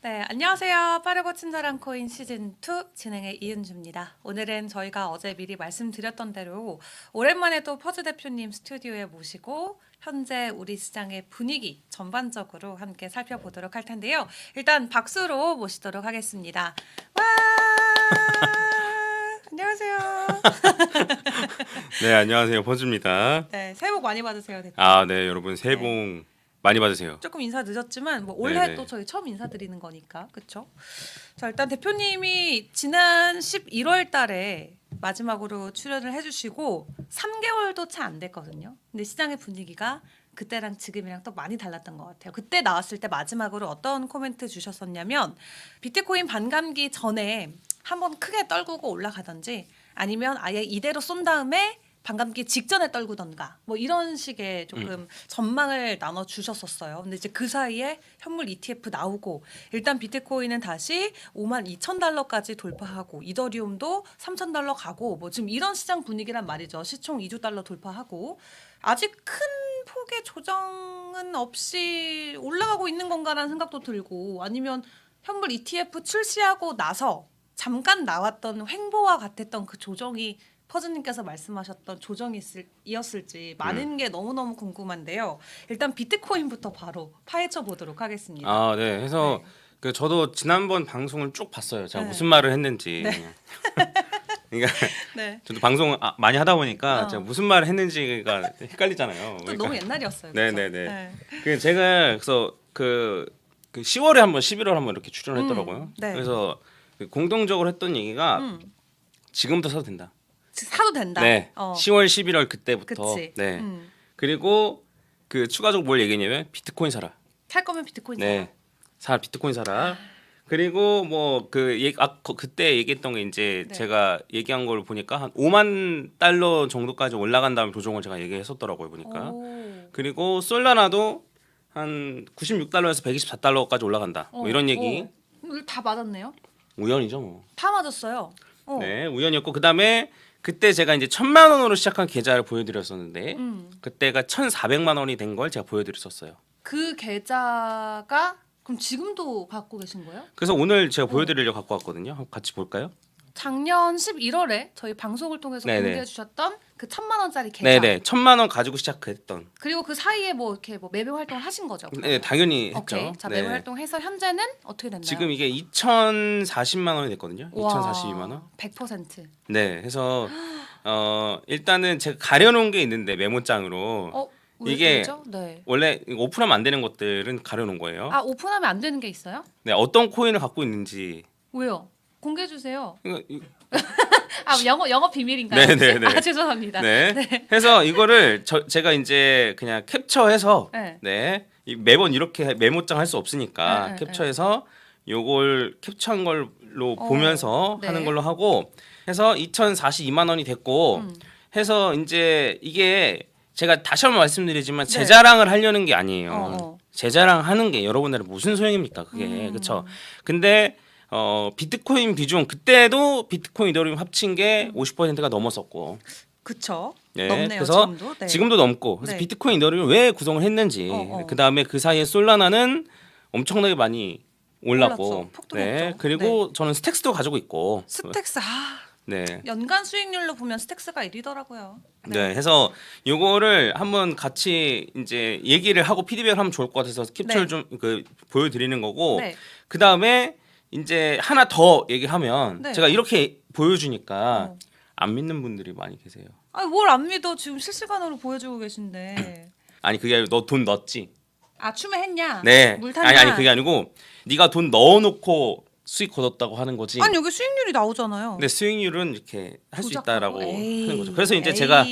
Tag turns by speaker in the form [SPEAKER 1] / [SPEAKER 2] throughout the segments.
[SPEAKER 1] 네, 안녕하세요. 빠르고 친절한 코인 시즌2 진행의 이은주입니다. 오늘은 저희가 어제 미리 말씀드렸던 대로 오랜만에 또 퍼즈 대표님 스튜디오에 모시고 현재 우리 시장의 분위기 전반적으로 함께 살펴보도록 할 텐데요. 일단 박수로 모시도록 하겠습니다. 와! 안녕하세요.
[SPEAKER 2] 네, 안녕하세요. 퍼즈입니다.
[SPEAKER 1] 네, 새해 복 많이 받으세요, 대표님.
[SPEAKER 2] 아, 네, 여러분 새해 복 많이 받으세요.
[SPEAKER 1] 조금 인사 늦었지만 뭐 올해
[SPEAKER 2] 네네.
[SPEAKER 1] 또 저희 처음 인사드리는 거니까 그렇죠. 자 일단 대표님이 지난 11월 달에 마지막으로 출연을 해주시고 3개월도 채 안 됐거든요. 근데 시장의 분위기가 그때랑 지금이랑 또 많이 달랐던 것 같아요. 그때 나왔을 때 마지막으로 어떤 코멘트 주셨었냐면 비트코인 반감기 전에 한번 크게 떨구고 올라가든지 아니면 아예 이대로 쏜 다음에 반감기 직전에 떨구던가 뭐 이런 식의 조금 전망을 나눠 주셨었어요. 근데 이제 그 사이에 현물 ETF 나오고 일단 비트코인은 다시 52,000달러까지 돌파하고 이더리움도 3,000달러 가고 뭐 지금 이런 시장 분위기란 말이죠. 시총 2조 달러 돌파하고 아직 큰 폭의 조정은 없이 올라가고 있는 건가라는 생각도 들고 아니면 현물 ETF 출시하고 나서 잠깐 나왔던 횡보와 같았던 그 조정이 퍼즈님께서 말씀하셨던 조정이었을지 많은 게 너무너무 궁금한데요. 일단 비트코인부터 바로 파헤쳐 보도록 하겠습니다.
[SPEAKER 2] 아, 네. 해서
[SPEAKER 1] 네.
[SPEAKER 2] 그 저도 지난번 방송을 쭉 봤어요. 제가
[SPEAKER 1] 네.
[SPEAKER 2] 무슨 말을 했는지. 그러니까
[SPEAKER 1] 네.
[SPEAKER 2] 저도 방송 많이 하다 보니까
[SPEAKER 1] 어.
[SPEAKER 2] 제가 무슨 말을 했는지가 헷갈리잖아요.
[SPEAKER 1] 또 너무 옛날이었어요. 그쵸?
[SPEAKER 2] 네네네. 그 제가 그래서 그 10월에 한번 11월 한번 이렇게 출연했더라고요.
[SPEAKER 1] 네.
[SPEAKER 2] 그래서 그 공동적으로 했던 얘기가
[SPEAKER 1] 음.
[SPEAKER 2] 지금부터 사도 된다.
[SPEAKER 1] 사도 된다.
[SPEAKER 2] 네.
[SPEAKER 1] 어.
[SPEAKER 2] 10월 11월 그때부터.
[SPEAKER 1] 그치.
[SPEAKER 2] 네.
[SPEAKER 1] 음.
[SPEAKER 2] 그리고 그 추가적으로 뭘 얘기했냐면 비트코인 사라.
[SPEAKER 1] 살 거면 비트코인
[SPEAKER 2] 네. 비트코인 사라. 그리고 뭐 그때 얘기했던 게 이제
[SPEAKER 1] 네.
[SPEAKER 2] 제가 얘기한 걸 보니까 한 5만 달러 정도까지 올라간 다음 조정을 제가 얘기했었더라고요, 보니까.
[SPEAKER 1] 오.
[SPEAKER 2] 그리고 솔라나도 한 96달러에서 124달러까지 올라간다. 뭐 이런 얘기.
[SPEAKER 1] 다 맞았네요.
[SPEAKER 2] 우연이죠, 뭐.
[SPEAKER 1] 다 맞았어요.
[SPEAKER 2] 네, 우연이었고 그다음에 그때 제가 이제 1,000만 원으로 시작한 계좌를 보여드렸었는데 그때가 1,400만 원이 된 걸 제가 보여드렸었어요.
[SPEAKER 1] 그 계좌가 그럼 지금도 갖고 계신 거예요?
[SPEAKER 2] 그래서 오늘 제가 보여드리려고 갖고 왔거든요. 한번 같이 볼까요?
[SPEAKER 1] 작년 11월에 저희 방송을 통해서
[SPEAKER 2] 네네.
[SPEAKER 1] 공개해 주셨던 그 1,000만 원짜리 계좌.
[SPEAKER 2] 네네, 1,000만 원 가지고 시작했던.
[SPEAKER 1] 그리고 그 사이에 뭐 이렇게 뭐 매매 활동을 하신 거죠?
[SPEAKER 2] 네, 당연히
[SPEAKER 1] 오케이.
[SPEAKER 2] 했죠.
[SPEAKER 1] 자,
[SPEAKER 2] 네.
[SPEAKER 1] 매매 활동해서 현재는 어떻게 됐나요?
[SPEAKER 2] 지금 이게 2,040만 원이 됐거든요. 2,042만 원.
[SPEAKER 1] 100%.
[SPEAKER 2] 네, 해서 일단은 제가 가려놓은 게 있는데 메모장으로 이게
[SPEAKER 1] 왜죠? 네.
[SPEAKER 2] 원래 오픈하면 안 되는 것들은 가려놓은 거예요.
[SPEAKER 1] 아, 오픈하면 안 되는 게 있어요?
[SPEAKER 2] 네, 어떤 코인을 갖고 있는지.
[SPEAKER 1] 왜요? 공개해 주세요.
[SPEAKER 2] 이거
[SPEAKER 1] 아, 영어 비밀인가요?
[SPEAKER 2] 네네네.
[SPEAKER 1] 혹시? 아, 죄송합니다.
[SPEAKER 2] 네. 해서 이거를 제가 이제 그냥 캡처해서
[SPEAKER 1] 네.
[SPEAKER 2] 매번 이렇게 메모장 할 수 없으니까
[SPEAKER 1] 네,
[SPEAKER 2] 캡처해서 요걸 캡처한 걸로 보면서
[SPEAKER 1] 네.
[SPEAKER 2] 하는 걸로 하고 해서 2,042만 원이 됐고 해서 이제 이게 제가 다시 한번 말씀드리지만 제 자랑을 하려는 게 아니에요. 제 자랑하는 게 여러분들은 무슨 소용입니까? 그게 그렇죠. 근데 비트코인 비중 그때도 비트코인 이더리움 합친 게 50%가 넘었었고.
[SPEAKER 1] 그쵸.
[SPEAKER 2] 네,
[SPEAKER 1] 넘네요.
[SPEAKER 2] 그래서
[SPEAKER 1] 지금도. 네.
[SPEAKER 2] 지금도 넘고 그래서
[SPEAKER 1] 네.
[SPEAKER 2] 비트코인 이더리움 왜 구성을 했는지 그 다음에 그 사이에 솔라나는 엄청나게 많이 올랐고
[SPEAKER 1] 올랐죠. 폭등했죠.
[SPEAKER 2] 그리고 저는 스택스도 가지고 있고
[SPEAKER 1] 스택스
[SPEAKER 2] 네.
[SPEAKER 1] 연간 수익률로 보면 스택스가 1위더라고요.
[SPEAKER 2] 네, 해서 요거를 한번 같이 이제 얘기를 하고 피드백을 하면 좋을 것 같아서 캡처를
[SPEAKER 1] 네.
[SPEAKER 2] 좀 그 보여드리는 거고
[SPEAKER 1] 네.
[SPEAKER 2] 그 다음에 이제 하나 더 얘기하면
[SPEAKER 1] 네.
[SPEAKER 2] 제가 이렇게 보여주니까 안 믿는 분들이 많이 계세요.
[SPEAKER 1] 아니 뭘 안 믿어 지금 실시간으로 보여주고 계신데.
[SPEAKER 2] 아니 그게 아니고 너 돈 넣었지?
[SPEAKER 1] 아 추매했냐?
[SPEAKER 2] 네.
[SPEAKER 1] 물 탔냐?
[SPEAKER 2] 아니 그게 아니고 네가 돈 넣어놓고 수익 얻었다고 하는 거지.
[SPEAKER 1] 아니 여기 수익률이 나오잖아요.
[SPEAKER 2] 근데 수익률은 이렇게 할 수
[SPEAKER 1] 조작하고?
[SPEAKER 2] 있다라고
[SPEAKER 1] 에이,
[SPEAKER 2] 하는 거죠. 그래서 이제
[SPEAKER 1] 에이.
[SPEAKER 2] 제가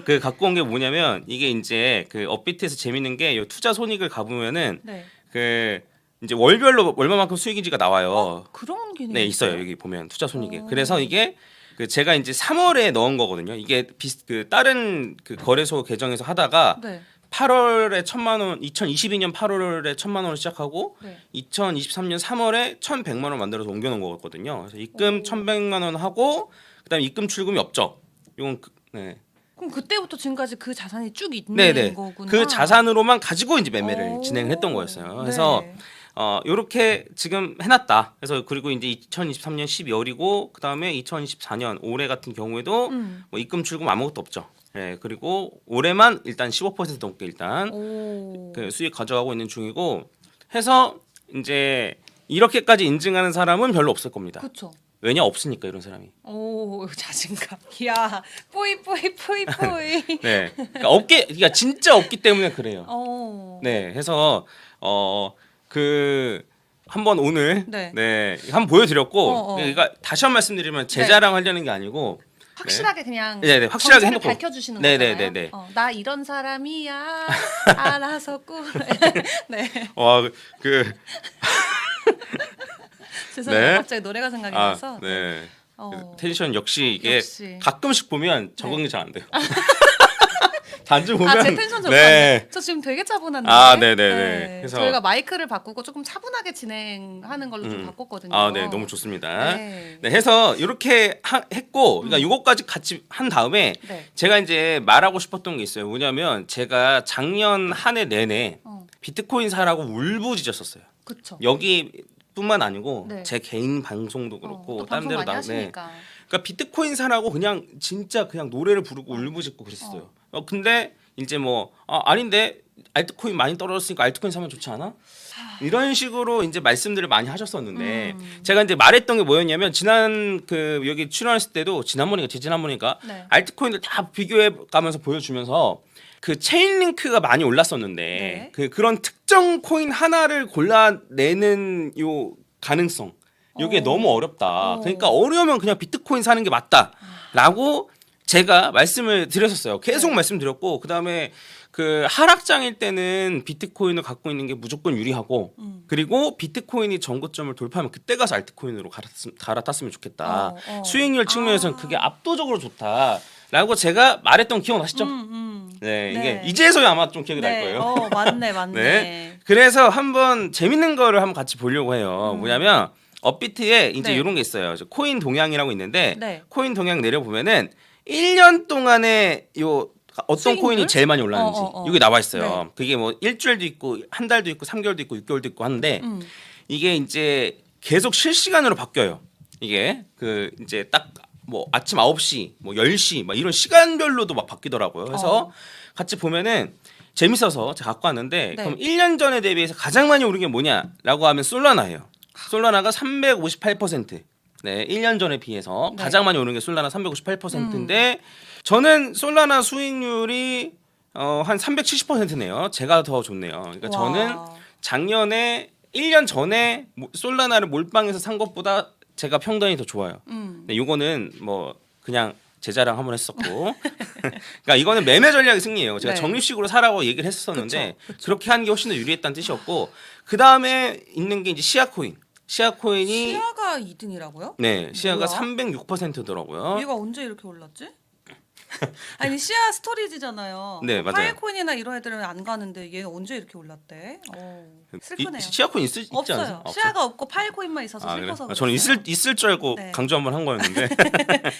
[SPEAKER 2] 그 갖고 온 게 뭐냐면 이게 이제 그 업비트에서 재밌는 게 요 투자 손익을 가보면은
[SPEAKER 1] 네.
[SPEAKER 2] 그 이제 월별로 얼마만큼 수익인지가 나와요.
[SPEAKER 1] 그런 기능이
[SPEAKER 2] 네 있어요 여기 보면 투자 손익에.
[SPEAKER 1] 오.
[SPEAKER 2] 그래서 이게 그 제가 이제 3월에 넣은 거거든요. 이게 그 다른 그 거래소 계정에서 하다가
[SPEAKER 1] 네.
[SPEAKER 2] 8월에 1,000만 원, 2022년 8월에 1,000만 원을 시작하고
[SPEAKER 1] 네.
[SPEAKER 2] 2023년 3월에 1,100만 원 만들어서 옮겨놓은 거거든요. 그래서 입금
[SPEAKER 1] 오.
[SPEAKER 2] 1,100만 원 하고 그다음에 입금 출금이 없죠. 이건 네.
[SPEAKER 1] 그럼 그때부터 지금까지 그 자산이 쭉 있는
[SPEAKER 2] 네네.
[SPEAKER 1] 거구나.
[SPEAKER 2] 그 자산으로만 가지고 이제 매매를
[SPEAKER 1] 오.
[SPEAKER 2] 진행을 했던 거였어요. 그래서
[SPEAKER 1] 네.
[SPEAKER 2] 요렇게 지금 해놨다. 그래서 그리고 이제 2023년 12월이고 그 다음에 2024년 올해 같은 경우에도 뭐 입금 출금 아무것도 없죠. 예, 그리고 올해만 일단 15% 넘게 일단 그 수익 가져가고 있는 중이고 해서 이제 이렇게까지 인증하는 사람은 별로 없을 겁니다.
[SPEAKER 1] 그렇죠.
[SPEAKER 2] 왜냐 없으니까 이런 사람이.
[SPEAKER 1] 오 자신감. 야 뿌이.
[SPEAKER 2] 네, 그러니까 진짜 없기 때문에 그래요. 네, 해서 그 한번 오늘
[SPEAKER 1] 네.
[SPEAKER 2] 한번 보여드렸고,
[SPEAKER 1] 어.
[SPEAKER 2] 그러니까 다시 한 번 말씀드리면 제 자랑하려는 게 아니고
[SPEAKER 1] 확실하게 그냥
[SPEAKER 2] 네, 확실하게 핸드폰
[SPEAKER 1] 밝혀주시는
[SPEAKER 2] 네,
[SPEAKER 1] 거잖아요.
[SPEAKER 2] 네.
[SPEAKER 1] 나 이런 사람이야. 알아서 꾸. 네.
[SPEAKER 2] 그
[SPEAKER 1] 죄송해요.
[SPEAKER 2] 네.
[SPEAKER 1] 갑자기 노래가 생각이 나서.
[SPEAKER 2] 네.
[SPEAKER 1] 어.
[SPEAKER 2] 텐션 역시 이게
[SPEAKER 1] 역시.
[SPEAKER 2] 가끔씩 보면 적응이 잘 안 돼요. 단지 보면
[SPEAKER 1] 제 텐션 좋다.
[SPEAKER 2] 네.
[SPEAKER 1] 저 지금 되게 차분한데.
[SPEAKER 2] 네네네. 그래서
[SPEAKER 1] 저희가 마이크를 바꾸고 조금 차분하게 진행하는 걸로 좀 바꿨거든요.
[SPEAKER 2] 네, 너무 좋습니다.
[SPEAKER 1] 네.
[SPEAKER 2] 네, 해서 이렇게 했고, 그러니까 요거까지 같이 한 다음에
[SPEAKER 1] 네.
[SPEAKER 2] 제가 이제 말하고 싶었던 게 있어요. 뭐냐면 제가 작년 한 해 내내 비트코인 사라고 울부짖었었어요.
[SPEAKER 1] 그렇죠.
[SPEAKER 2] 여기뿐만 아니고
[SPEAKER 1] 네.
[SPEAKER 2] 제 개인 방송도 그렇고
[SPEAKER 1] 또
[SPEAKER 2] 다른
[SPEAKER 1] 방송
[SPEAKER 2] 데로
[SPEAKER 1] 많이 하시니까.
[SPEAKER 2] 그러니까 비트코인 사라고 그냥 진짜 그냥 노래를 부르고 울부짖고 그랬어요. 근데 이제 뭐 아닌데 알트코인 많이 떨어졌으니까 알트코인 사면 좋지 않아? 이런 식으로 이제 말씀들을 많이 하셨었는데 제가 이제 말했던 게 뭐였냐면 지난 그 여기 출연했을 때도 지난번인가
[SPEAKER 1] 네.
[SPEAKER 2] 알트코인들 다 비교해 가면서 보여주면서 그 체인링크가 많이 올랐었는데
[SPEAKER 1] 네.
[SPEAKER 2] 그런 특정 코인 하나를 골라내는 요 가능성 이게 너무 어렵다. 그러니까 어려우면 그냥 비트코인 사는 게 맞다라고 제가 말씀을 드렸었어요. 계속 말씀드렸고 그다음에 그 하락장일 때는 비트코인을 갖고 있는 게 무조건 유리하고 그리고 비트코인이 전고점을 돌파하면 그때 가서 알트코인으로 갈아탔으면 좋겠다. 수익률 측면에서는 그게 압도적으로 좋다라고 제가 말했던 기억나시죠? 네, 이게
[SPEAKER 1] 네.
[SPEAKER 2] 이제서야 아마 좀 기억이 날 거예요.
[SPEAKER 1] 맞네.
[SPEAKER 2] 네. 그래서 한번 재밌는 거를 한번 같이 보려고 해요. 뭐냐면 업비트에 이제
[SPEAKER 1] 네.
[SPEAKER 2] 이런 게 있어요. 코인 동향이라고 있는데
[SPEAKER 1] 네.
[SPEAKER 2] 코인 동향 내려보면은 1년 동안에 요 어떤
[SPEAKER 1] 수익률?
[SPEAKER 2] 코인이 제일 많이 올랐는지 여기 나와 있어요.
[SPEAKER 1] 네.
[SPEAKER 2] 그게 뭐 일주일도 있고 한 달도 있고 3개월도 있고 6개월도 있고 하는데 이게 이제 계속 실시간으로 바뀌어요. 이게 그 이제 딱 뭐 아침 9시, 뭐 10시 막 이런 시간별로도 막 바뀌더라고요. 그래서 같이 보면은 재밌어서 제가 갖고 왔는데
[SPEAKER 1] 네.
[SPEAKER 2] 그럼 1년 전에 대비해서 가장 많이 오른 게 뭐냐라고 하면 솔라나예요. 솔라나가 358%. 네, 1년 전에 비해서
[SPEAKER 1] 네.
[SPEAKER 2] 가장 많이 오른 게 솔라나 358%인데 저는 솔라나 수익률이 한 370%네요. 제가 더 좋네요. 그러니까 저는 작년에 1년 전에 솔라나를 몰빵해서 산 것보다 제가 평단이 더 좋아요. 네, 요거는 뭐 그냥 제 자랑 한번 했었고 그러니까 이거는 매매 전략의 승리예요. 제가
[SPEAKER 1] 네.
[SPEAKER 2] 적립식으로 사라고 얘기를 했었는데
[SPEAKER 1] 그쵸.
[SPEAKER 2] 그렇게 하는 게 훨씬 더 유리했다는 뜻이었고 그 다음에 있는 게 이제 시아코인이
[SPEAKER 1] 시아가 2등이라고요?
[SPEAKER 2] 네, 시아가
[SPEAKER 1] 뭐야?
[SPEAKER 2] 306%더라고요.
[SPEAKER 1] 얘가 언제 이렇게 올랐지? 아니 시아 스토리지잖아요.
[SPEAKER 2] 네, 맞아요.
[SPEAKER 1] 파일코인이나 이런 애들은 안 가는데 얘는 언제 이렇게 올랐대? 슬프네요.
[SPEAKER 2] 시아코인 있지
[SPEAKER 1] 없어요.
[SPEAKER 2] 않으세요?
[SPEAKER 1] 시아가 없고 파일코인만 있어서
[SPEAKER 2] 아, 그래요?
[SPEAKER 1] 슬퍼서
[SPEAKER 2] 저는
[SPEAKER 1] 그랬어요.
[SPEAKER 2] 있을 줄 알고
[SPEAKER 1] 네.
[SPEAKER 2] 강조 한번 한 거였는데.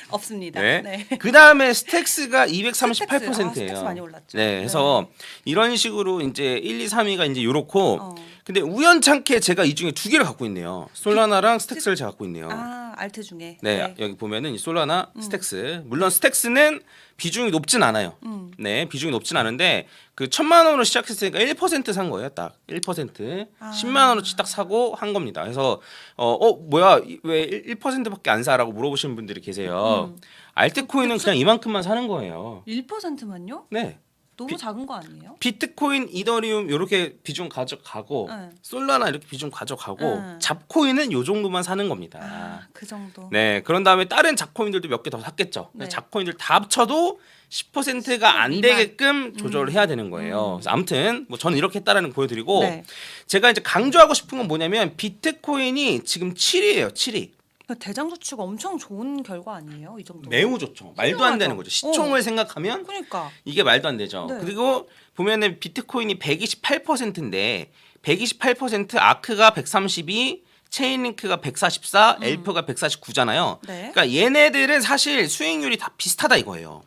[SPEAKER 1] 없습니다.
[SPEAKER 2] 네.
[SPEAKER 1] 네.
[SPEAKER 2] 그 다음에 스택스가
[SPEAKER 1] 스택스
[SPEAKER 2] 238%예요.
[SPEAKER 1] 많이 올랐죠.
[SPEAKER 2] 네, 그래서 이런 식으로 이제 1, 2, 3위가 이제 요렇고.
[SPEAKER 1] 어.
[SPEAKER 2] 근데 우연찮게 제가 이 중에 두 개를 갖고 있네요. 솔라나랑 스택스를 제가 갖고 있네요.
[SPEAKER 1] 알트 중에.
[SPEAKER 2] 네, 여기 보면은 이 솔라나, 스택스. 물론 스택스는 비중이 높진 않아요. 네, 비중이 높진 않은데 그 1,000만 원으로 시작했으니까 1%산 거예요, 딱 1%. 10만 원어치 딱 사고 한 겁니다. 그래서 뭐야 왜 1%밖에 안 사라고 물어보시는 분들이 계세요. 알트코인은 그냥 이만큼만 사는 거예요.
[SPEAKER 1] 1%만요?
[SPEAKER 2] 네.
[SPEAKER 1] 너무 작은 거 아니에요?
[SPEAKER 2] 비트코인, 이더리움 이렇게 비중 가져가고
[SPEAKER 1] 네.
[SPEAKER 2] 솔라나 이렇게 비중 가져가고
[SPEAKER 1] 네.
[SPEAKER 2] 잡코인은 요 정도만 사는 겁니다.
[SPEAKER 1] 그 정도.
[SPEAKER 2] 네, 그런 다음에 다른 잡코인들도 몇 개 더 샀겠죠.
[SPEAKER 1] 네.
[SPEAKER 2] 잡코인들 다 합쳐도 10%가 안
[SPEAKER 1] 미만.
[SPEAKER 2] 되게끔 조절을 해야 되는 거예요. 그래서 아무튼 뭐 저는 이렇게 했다라는 거 보여드리고
[SPEAKER 1] 네.
[SPEAKER 2] 제가 이제 강조하고 싶은 건 뭐냐면 비트코인이 지금 7위예요. 7위.
[SPEAKER 1] 대장 수치가 엄청 좋은 결과 아니에요? 이 정도.
[SPEAKER 2] 매우 좋죠. 말도 안 되는 거죠. 시총을 생각하면
[SPEAKER 1] 그러니까.
[SPEAKER 2] 이게 말도 안 되죠.
[SPEAKER 1] 네.
[SPEAKER 2] 그리고 보면은 비트코인이 128%인데 128% 아크가 132, 체인링크가 144, 엘프가 149잖아요.
[SPEAKER 1] 네.
[SPEAKER 2] 그러니까 얘네들은 사실 수익률이 다 비슷하다 이거예요.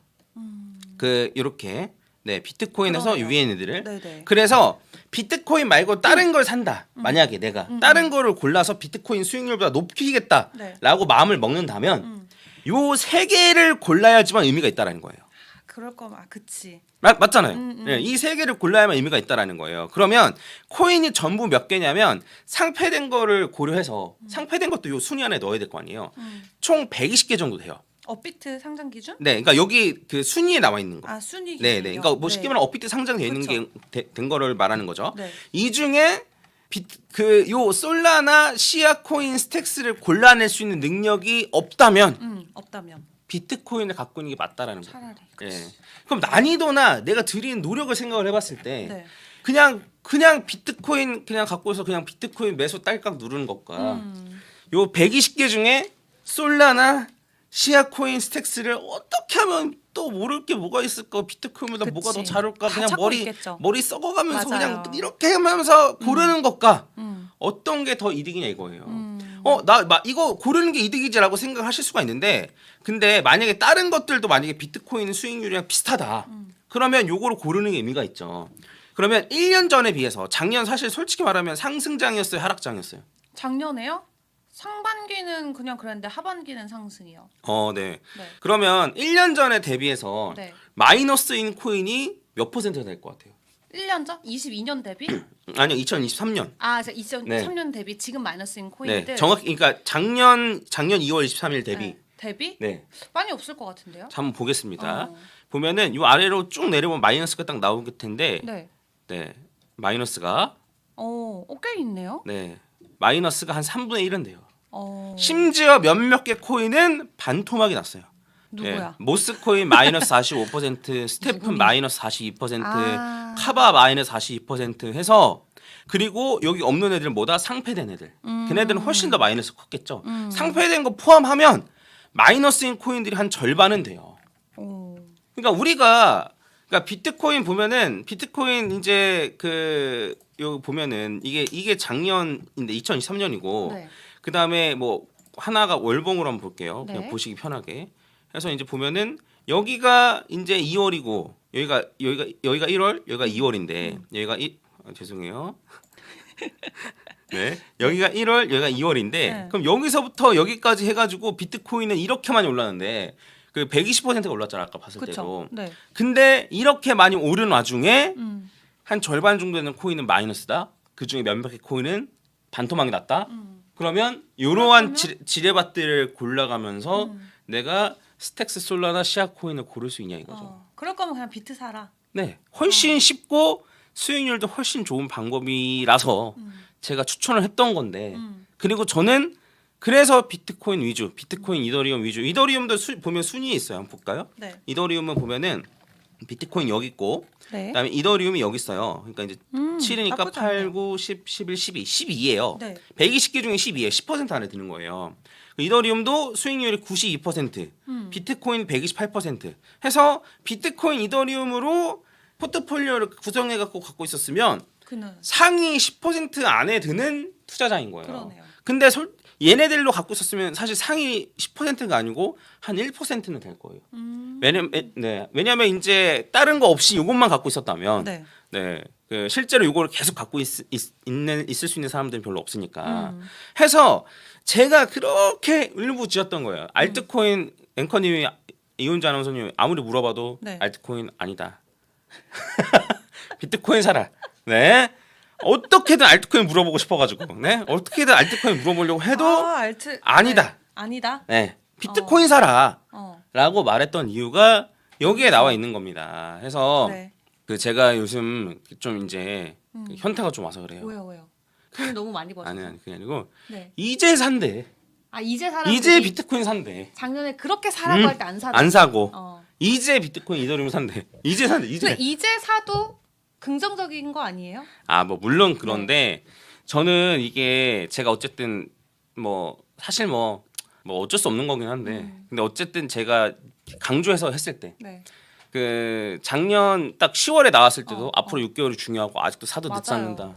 [SPEAKER 2] 그 이렇게 네, 비트코인에서
[SPEAKER 1] 그러네요.
[SPEAKER 2] UND를.
[SPEAKER 1] 네네.
[SPEAKER 2] 그래서 비트코인 말고 다른 걸 산다. 만약에 내가 다른 거를 골라서 비트코인 수익률보다 높이겠다라고
[SPEAKER 1] 네.
[SPEAKER 2] 마음을 먹는다면 요 세 개를 골라야지만 의미가 있다라는 거예요.
[SPEAKER 1] 그럴 거면 그치.
[SPEAKER 2] 맞잖아요. 네, 이 세 개를 골라야만 의미가 있다라는 거예요. 그러면 코인이 전부 몇 개냐면 상폐된 거를 고려해서 상폐된 것도 요 순위 안에 넣어야 될 거 아니에요. 총 120개 정도 돼요.
[SPEAKER 1] 업비트 상장 기준?
[SPEAKER 2] 네, 그러니까 여기 그 순위에 나와 있는 거.
[SPEAKER 1] 아 순위 기준이요?
[SPEAKER 2] 네, 네. 그러니까 뭐 쉽게 말하면 업비트 상장되어 있는
[SPEAKER 1] 그렇죠.
[SPEAKER 2] 게 된 거를 말하는 거죠.
[SPEAKER 1] 네.
[SPEAKER 2] 이 중에 그요 솔라나 시아 코인 스택스를 골라낼 수 있는 능력이 없다면
[SPEAKER 1] 없다면
[SPEAKER 2] 비트코인을 갖고 있는 게 맞다라는 거예요.
[SPEAKER 1] 차라리.
[SPEAKER 2] 예. 그럼 난이도나 내가 들인 노력을 생각을 해봤을 때
[SPEAKER 1] 네.
[SPEAKER 2] 그냥 비트코인 그냥 갖고서 그냥 비트코인 매수 딸깍 누르는 것과 요 120개 중에 솔라나 시아코인 스택스를 어떻게 하면 또 모를 게 뭐가 있을까? 비트코인보다
[SPEAKER 1] 그치.
[SPEAKER 2] 뭐가 더 잘 올까?
[SPEAKER 1] 다
[SPEAKER 2] 그냥
[SPEAKER 1] 찾고 있겠죠.
[SPEAKER 2] 머리 썩어가면서
[SPEAKER 1] 맞아요.
[SPEAKER 2] 그냥 이렇게 하면서 고르는 것과 어떤 게 더 이득이냐 이거예요. 이거 고르는 게 이득이지라고 생각하실 수가 있는데, 근데 만약에 다른 것들도 만약에 비트코인 수익률이랑 비슷하다. 그러면 요거를 고르는 게 의미가 있죠. 그러면 1년 전에 비해서 작년 사실 솔직히 말하면 상승장이었어요, 하락장이었어요?
[SPEAKER 1] 작년에요? 상반기는 그냥 그랬는데 하반기는 상승이요.
[SPEAKER 2] 네.
[SPEAKER 1] 네.
[SPEAKER 2] 그러면 1년 전에 대비해서
[SPEAKER 1] 네.
[SPEAKER 2] 마이너스인 코인이 몇 퍼센트가 될 것 같아요?
[SPEAKER 1] 1년 전? 22년 대비?
[SPEAKER 2] 아니요, 2023년.
[SPEAKER 1] 아, 2023년 대비 지금 마이너스인 코인들.
[SPEAKER 2] 네, 정확히 그러니까 작년 2월 23일 대비.
[SPEAKER 1] 네. 대비?
[SPEAKER 2] 네.
[SPEAKER 1] 많이 없을 것 같은데요?
[SPEAKER 2] 자, 한번 보겠습니다.
[SPEAKER 1] 어.
[SPEAKER 2] 보면은 요 아래로 쭉 내려보면 마이너스가 딱 나올 텐데,
[SPEAKER 1] 네.
[SPEAKER 2] 네, 마이너스가
[SPEAKER 1] 꽤 있네요.
[SPEAKER 2] 네, 마이너스가 한 3분의 1은 돼요.
[SPEAKER 1] 심지어
[SPEAKER 2] 몇몇 개 코인은 반토막이 났어요.
[SPEAKER 1] 누구야?
[SPEAKER 2] 모스코인 마이너스 45%, 스테픈
[SPEAKER 1] 누구니?
[SPEAKER 2] 마이너스 42%,
[SPEAKER 1] 아.
[SPEAKER 2] 카바 마이너스 42% 해서, 그리고 여기 없는 애들은 뭐다? 상폐된 애들. 걔네들은 훨씬 더 마이너스 컸겠죠. 상폐된 거 포함하면 마이너스인 코인들이 한 절반은 돼요. 그러니까 비트코인 보면은 비트코인 이제 요 보면은 이게 작년인데 2023년이고
[SPEAKER 1] 네.
[SPEAKER 2] 그다음에 뭐 하나가 월봉으로 한번 볼게요. 그냥
[SPEAKER 1] 네.
[SPEAKER 2] 보시기 편하게. 그래서 이제 보면은 여기가 이제 2월이고 여기가 1월, 여기가 2월인데 여기가 죄송해요. 네. 여기가 1월, 여기가 2월인데
[SPEAKER 1] 네.
[SPEAKER 2] 그럼 여기서부터 여기까지 해 가지고 비트코인은 이렇게 많이 올랐는데 그 120%가 올랐잖아 아까 봤을 때도.
[SPEAKER 1] 그렇죠. 네.
[SPEAKER 2] 근데 이렇게 많이 오른 와중에
[SPEAKER 1] 음.
[SPEAKER 2] 한 절반 정도 되는 코인은 마이너스다. 그중에 몇몇 개 코인은 반토막이 났다. 그러면 이러한 지뢰밭들을 골라가면서 내가 스택스 솔라나 시아 코인을 고를 수 있냐 이거죠.
[SPEAKER 1] 그럴 거면 그냥 비트 사라.
[SPEAKER 2] 네, 훨씬 쉽고 수익률도 훨씬 좋은 방법이라서 제가 추천을 했던 건데 그리고 저는 그래서 비트코인 위주, 비트코인 이더리움 위주. 이더리움도 보면 순위에 있어요. 한번 볼까요?
[SPEAKER 1] 네.
[SPEAKER 2] 이더리움은 보면은 비트코인 여기 있고
[SPEAKER 1] 네.
[SPEAKER 2] 그다음에 이더리움이 여기 있어요. 그러니까 이제 7이니까
[SPEAKER 1] 나쁘지
[SPEAKER 2] 8,
[SPEAKER 1] 않네요.
[SPEAKER 2] 9, 10, 11, 12, 12예요.
[SPEAKER 1] 네.
[SPEAKER 2] 120개 중에 12예요. 10% 안에 드는 거예요. 이더리움도 수익률이 92%, 비트코인 128% 해서 비트코인 이더리움으로 포트폴리오를 구성해 갖고 있었으면
[SPEAKER 1] 그는
[SPEAKER 2] 상위 10% 안에 드는 투자자인 거예요.
[SPEAKER 1] 그러네요.
[SPEAKER 2] 근데 얘네들로 갖고 있었으면 사실 상위 10%가 아니고 한 1%는 될 거예요. 왜냐면 이제 다른 거 없이 이것만 갖고 있었다면
[SPEAKER 1] 네.
[SPEAKER 2] 그 실제로 이걸 계속 갖고 있을 수 있는 사람들은 별로 없으니까 해서 제가 그렇게 울부짖었던 거예요. 알트코인 앵커님이 이훈주 아나운서님 아무리 물어봐도
[SPEAKER 1] 네.
[SPEAKER 2] 알트코인 아니다. 비트코인 사라. 네. 어떻게든 알트코인 물어보고 싶어가지고, 네. 어떻게든 알트코인 물어보려고 해도 아니다.
[SPEAKER 1] 네. 아니다.
[SPEAKER 2] 네. 비트코인 사라.
[SPEAKER 1] 어.
[SPEAKER 2] 라고 말했던 이유가 여기에 나와 있는 겁니다. 해서
[SPEAKER 1] 네.
[SPEAKER 2] 제가 요즘 좀 이제 현타가 좀 와서 그래요.
[SPEAKER 1] 왜요? 돈을 너무 많이 버셔서.
[SPEAKER 2] 아니 그게 아니고
[SPEAKER 1] 네.
[SPEAKER 2] 이제 산대.
[SPEAKER 1] 이제 사람들이
[SPEAKER 2] 이제 비트코인 산대.
[SPEAKER 1] 작년에 그렇게 사라고 할 때 안 사다.
[SPEAKER 2] 안 사고
[SPEAKER 1] 어.
[SPEAKER 2] 이제 비트코인 이더리움 산대. 이제 산대.
[SPEAKER 1] 근데 이제 사도 긍정적인 거 아니에요?
[SPEAKER 2] 뭐 물론 그런데 저는 이게 제가 어쨌든 뭐 사실 뭐 어쩔 수 없는 거긴 한데 근데 어쨌든 제가 강조해서 했을 때
[SPEAKER 1] 네.
[SPEAKER 2] 그 작년 딱 10월에 나왔을 때도 앞으로 6개월이 중요하고 아직도 사도 늦지
[SPEAKER 1] 맞아요.
[SPEAKER 2] 않는다.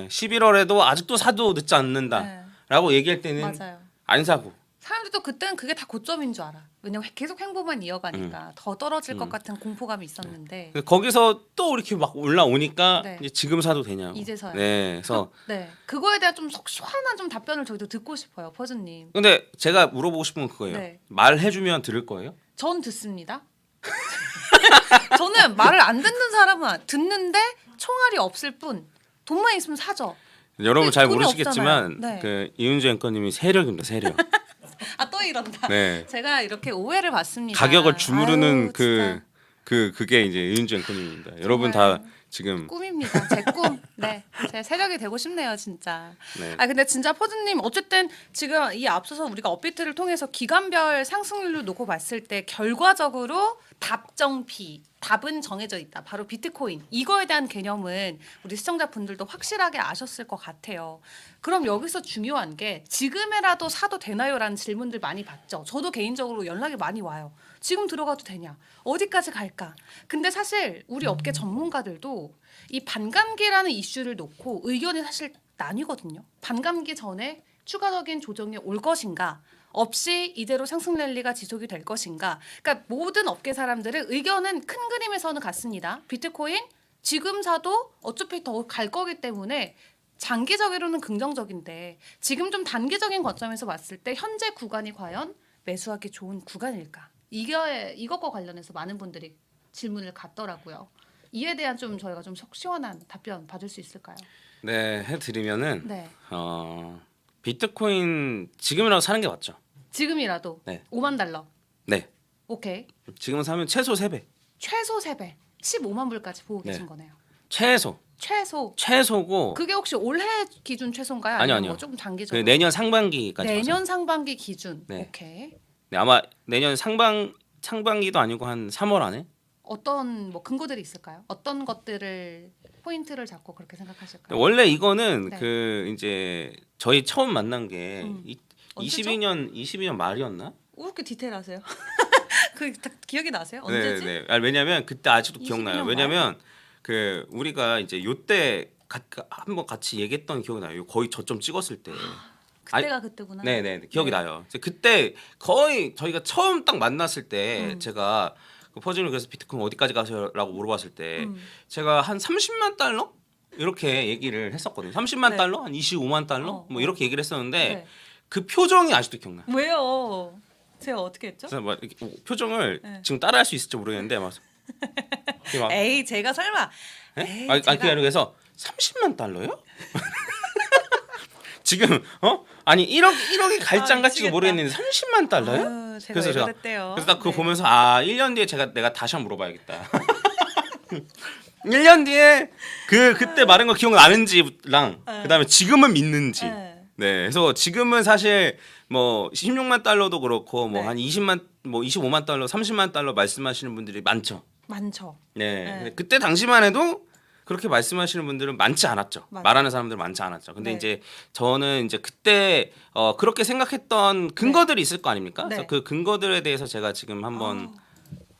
[SPEAKER 2] 11월에도 아직도 사도 늦지 않는다라고
[SPEAKER 1] 네.
[SPEAKER 2] 얘기할 때는
[SPEAKER 1] 맞아요.
[SPEAKER 2] 안 사고
[SPEAKER 1] 사람들도 그때는 그게 다 고점인 줄 알아. 왜냐면 계속 행보만 이어가니까 더 떨어질 것 같은 공포감이 있었는데
[SPEAKER 2] 거기서 또 이렇게 막 올라오니까
[SPEAKER 1] 네.
[SPEAKER 2] 이제 지금 사도 되냐고.
[SPEAKER 1] 이제서야.
[SPEAKER 2] 네, 그래서
[SPEAKER 1] 네, 그거에 대한 좀 속 시원한 좀 답변을 저희도 듣고 싶어요, 퍼즈님.
[SPEAKER 2] 근데 제가 물어보고 싶은 건 그거예요.
[SPEAKER 1] 네.
[SPEAKER 2] 말해주면 들을 거예요?
[SPEAKER 1] 전 듣습니다. 저는 말을 안 듣는 사람은 듣는데 총알이 없을 뿐 돈만 있으면 사죠.
[SPEAKER 2] 여러분 잘
[SPEAKER 1] 돈이
[SPEAKER 2] 모르시겠지만
[SPEAKER 1] 없잖아요. 네.
[SPEAKER 2] 그 이은주 앵커님이 세력입니다. 세력.
[SPEAKER 1] 아, 또 이런다.
[SPEAKER 2] 네.
[SPEAKER 1] 제가 이렇게 오해를 받습니다.
[SPEAKER 2] 가격을 주무르는
[SPEAKER 1] 아유, 진짜.
[SPEAKER 2] 그게 이제 이은주 앵커님입니다. 여러분 다 지금
[SPEAKER 1] 꿈입니다. 제 꿈. 네, 제 세력이 되고 싶네요, 진짜.
[SPEAKER 2] 네.
[SPEAKER 1] 아, 근데 진짜 퍼즈님 어쨌든 지금 이 앞서서 우리가 업비트를 통해서 기간별 상승률을 놓고 봤을 때 결과적으로 답은 정해져 있다. 바로 비트코인. 이거에 대한 개념은 우리 시청자분들도 확실하게 아셨을 것 같아요. 그럼 여기서 중요한 게 지금이라도 사도 되나요라는 질문들 많이 받죠. 저도 개인적으로 연락이 많이 와요. 지금 들어가도 되냐? 어디까지 갈까? 근데 사실 우리 업계 전문가들도 이 반감기라는 이슈를 놓고 의견이 사실 나뉘거든요. 반감기 전에 추가적인 조정이 올 것인가? 없이 이대로 상승 랠리가 지속이 될 것인가? 그러니까 모든 업계 사람들의 의견은 큰 그림에서는 같습니다. 비트코인 지금 사도 어차피 더 갈 거기 때문에 장기적으로는 긍정적인데 지금 좀 단기적인 관점에서 봤을 때 현재 구간이 과연 매수하기 좋은 구간일까? 이것과 관련해서 많은 분들이 질문을 갖더라고요. 이에 대한 좀 저희가 좀 속 시원한 답변 받을 수 있을까요?
[SPEAKER 2] 네 해드리면은
[SPEAKER 1] 네.
[SPEAKER 2] 비트코인 지금이라도 사는 게 맞죠.
[SPEAKER 1] 지금이라도
[SPEAKER 2] 네.
[SPEAKER 1] 5만 달러.
[SPEAKER 2] 네.
[SPEAKER 1] 오케이.
[SPEAKER 2] 지금 사면 최소 3배.
[SPEAKER 1] 최소 3배. 15만 불까지 보고
[SPEAKER 2] 네.
[SPEAKER 1] 계신 거네요.
[SPEAKER 2] 최소. 최소고.
[SPEAKER 1] 그게 혹시 올해 기준 최소인가요?
[SPEAKER 2] 아니요,
[SPEAKER 1] 아니면
[SPEAKER 2] 아니요.
[SPEAKER 1] 뭐 조금
[SPEAKER 2] 그
[SPEAKER 1] 장기적으로?
[SPEAKER 2] 내년 상반기까지.
[SPEAKER 1] 내년
[SPEAKER 2] 봐서.
[SPEAKER 1] 상반기 기준.
[SPEAKER 2] 네.
[SPEAKER 1] 오케이.
[SPEAKER 2] 네, 아마 내년 상반기도 아니고 한 3월 안에.
[SPEAKER 1] 어떤 뭐 근거들이 있을까요? 어떤 것들을 포인트를 잡고 그렇게 생각하실까요?
[SPEAKER 2] 원래 이거는
[SPEAKER 1] 네.
[SPEAKER 2] 그 이제 저희 처음 만난 게
[SPEAKER 1] 언제죠?
[SPEAKER 2] 22년 말이었나?
[SPEAKER 1] 왜 이렇게 디테일하세요? 그 다 기억이 나세요? 언제지?
[SPEAKER 2] 네. 아니, 왜냐면 그때 아직도
[SPEAKER 1] 22년
[SPEAKER 2] 기억나요.
[SPEAKER 1] 말?
[SPEAKER 2] 왜냐면 그 우리가 이제 요때 한번 같이 얘기했던 기억이 나요. 거의 저점 찍었을 때.
[SPEAKER 1] 그때가 그때구나.
[SPEAKER 2] 네네 기억이 나요. 이제 그때 거의 저희가 처음 딱 만났을 때 제가 그 퍼즐을 그래서 비트코인 어디까지 가세요라고 물어봤을 때 제가 한 30만 달러 이렇게 얘기를 했었거든요. 30만
[SPEAKER 1] 네.
[SPEAKER 2] 달러, 한 25만 달러 뭐 이렇게 얘기를 했었는데
[SPEAKER 1] 네.
[SPEAKER 2] 그 표정이 아직도 기억나.
[SPEAKER 1] 왜요? 제가 어떻게 했죠?
[SPEAKER 2] 그래서 막 이렇게 표정을
[SPEAKER 1] 네.
[SPEAKER 2] 지금 따라할 수 있을지 모르겠는데 막, 이렇게 막
[SPEAKER 1] 에이, 제가 설마.
[SPEAKER 2] 예?
[SPEAKER 1] 에이,
[SPEAKER 2] 아니
[SPEAKER 1] 제가.
[SPEAKER 2] 그게 아니라 그래서 30만 달러요? 지금 아니 1억이 갈장 갈지도
[SPEAKER 1] 미치겠다.
[SPEAKER 2] 모르겠는데 30만 달러요?
[SPEAKER 1] 아유, 제가
[SPEAKER 2] 그래서
[SPEAKER 1] 왜
[SPEAKER 2] 제가
[SPEAKER 1] 그랬대요.
[SPEAKER 2] 그래서 딱 그거
[SPEAKER 1] 네.
[SPEAKER 2] 보면서 1년 뒤에 내가 다시 한번 물어봐야겠다. 1년 뒤에 그때 말한 거 기억나는지랑 그다음에 지금은 믿는지.
[SPEAKER 1] 네.
[SPEAKER 2] 네. 그래서 지금은 사실 뭐 16만 달러도 그렇고 뭐
[SPEAKER 1] 네.
[SPEAKER 2] 한 20만 뭐 25만 달러, 30만 달러 말씀하시는 분들이 많죠.
[SPEAKER 1] 많죠.
[SPEAKER 2] 네.
[SPEAKER 1] 네.
[SPEAKER 2] 근데 그때 당시만 해도 그렇게 말씀하시는 분들은 많지 않았죠.
[SPEAKER 1] 맞아요.
[SPEAKER 2] 말하는 사람들 많지 않았죠. 근데
[SPEAKER 1] 네.
[SPEAKER 2] 이제 저는 이제 그때 그렇게 생각했던 근거들이 있을 거 아닙니까?
[SPEAKER 1] 네.
[SPEAKER 2] 그래서 그 근거들에 대해서 제가 지금 한번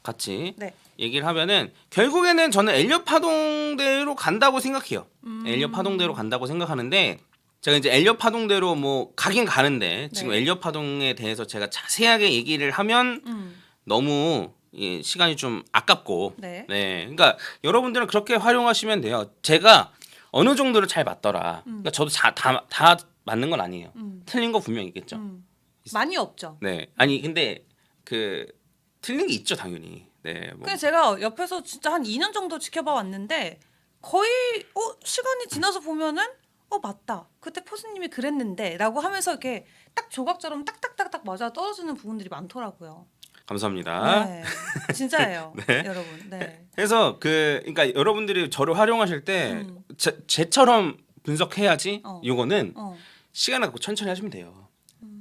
[SPEAKER 2] 같이
[SPEAKER 1] 네.
[SPEAKER 2] 얘기를 하면은 결국에는 저는 엘리엇 파동대로 간다고 생각해요. 엘리엇 파동대로 간다고 생각하는데 제가 이제 엘리엇 파동대로 뭐 가긴 가는데 지금
[SPEAKER 1] 네.
[SPEAKER 2] 엘리엇 파동에 대해서 제가 자세하게 얘기를 하면 너무 시간이 좀 아깝고
[SPEAKER 1] 네.
[SPEAKER 2] 그러니까 여러분들은 그렇게 활용하시면 돼요. 제가 어느 정도를 잘 맞더라. 그러니까 저도 다 맞는 건 아니에요. 틀린 거 분명 있겠죠.
[SPEAKER 1] 많이 없죠.
[SPEAKER 2] 네, 아니 근데 그 틀린 게 있죠 당연히. 네, 뭐.
[SPEAKER 1] 근데 제가 옆에서 진짜 한 2년 정도 지켜봐 왔는데 거의 시간이 지나서 보면은 맞다. 그때 포스님이 그랬는데라고 하면서 이렇게 딱 조각처럼 딱딱딱딱 맞아 떨어지는 부분들이 많더라고요.
[SPEAKER 2] 감사합니다.
[SPEAKER 1] 네, 진짜예요,
[SPEAKER 2] 네.
[SPEAKER 1] 여러분. 네.
[SPEAKER 2] 그래서 그러니까 여러분들이 저를 활용하실 때 제처럼 분석해야지.
[SPEAKER 1] 어.
[SPEAKER 2] 이거는
[SPEAKER 1] 어.
[SPEAKER 2] 시간을 갖고 천천히 하시면 돼요.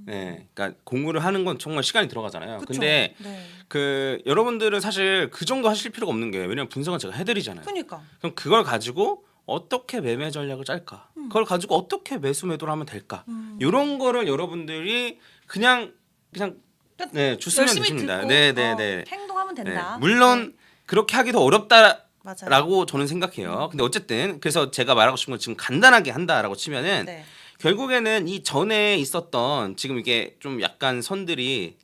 [SPEAKER 2] 네, 그러니까 공부를 하는 건 정말 시간이 들어가잖아요.
[SPEAKER 1] 그쵸?
[SPEAKER 2] 근데
[SPEAKER 1] 네.
[SPEAKER 2] 그 여러분들은 사실 그 정도 하실 필요가 없는 게 왜냐면 분석은 제가 해드리잖아요.
[SPEAKER 1] 그러니까.
[SPEAKER 2] 그럼 그걸 가지고 어떻게 매매 전략을 짤까? 그걸 가지고 어떻게 매수 매도를 하면 될까? 이런 거를 여러분들이 그냥 네, 주시면
[SPEAKER 1] 열심히
[SPEAKER 2] 되십니다.
[SPEAKER 1] 듣고
[SPEAKER 2] 네.
[SPEAKER 1] 행동하면 된다.
[SPEAKER 2] 물론
[SPEAKER 1] 네.
[SPEAKER 2] 그렇게 하기 더 어렵다라고
[SPEAKER 1] 맞아요.
[SPEAKER 2] 저는 생각해요. 근데 어쨌든 그래서 제가 말하고 싶은 건 지금 간단하게 한다라고 치면은
[SPEAKER 1] 네.
[SPEAKER 2] 결국에는 이 전에 있었던 지금 이게 좀 약간 선들이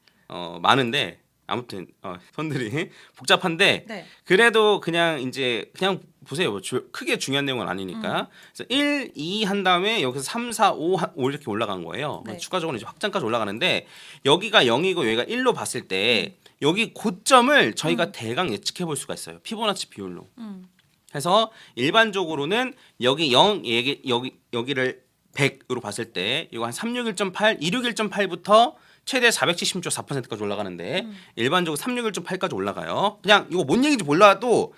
[SPEAKER 2] 많은데 아무튼 선들이 복잡한데
[SPEAKER 1] 네.
[SPEAKER 2] 그래도 그냥 이제 그냥 보세요. 뭐 크게 중요한 내용은 아니니까. 그래서 1, 2 한 다음에 여기서 3, 4, 5, 5 이렇게 올라간 거예요.
[SPEAKER 1] 네.
[SPEAKER 2] 추가적으로 이제 확장까지 올라가는데 여기가 0이고 여기가 1로 봤을 때 여기 고점을 저희가 대강 예측해 볼 수가 있어요. 피보나치 비율로. 해서 일반적으로는 여기 0, 여기를 100으로 봤을 때 이거 한 361.8, 261.8부터 최대 476.4%까지 올라가는데 일반적으로 361.8까지 올라가요. 그냥 이거 뭔 얘기인지 몰라도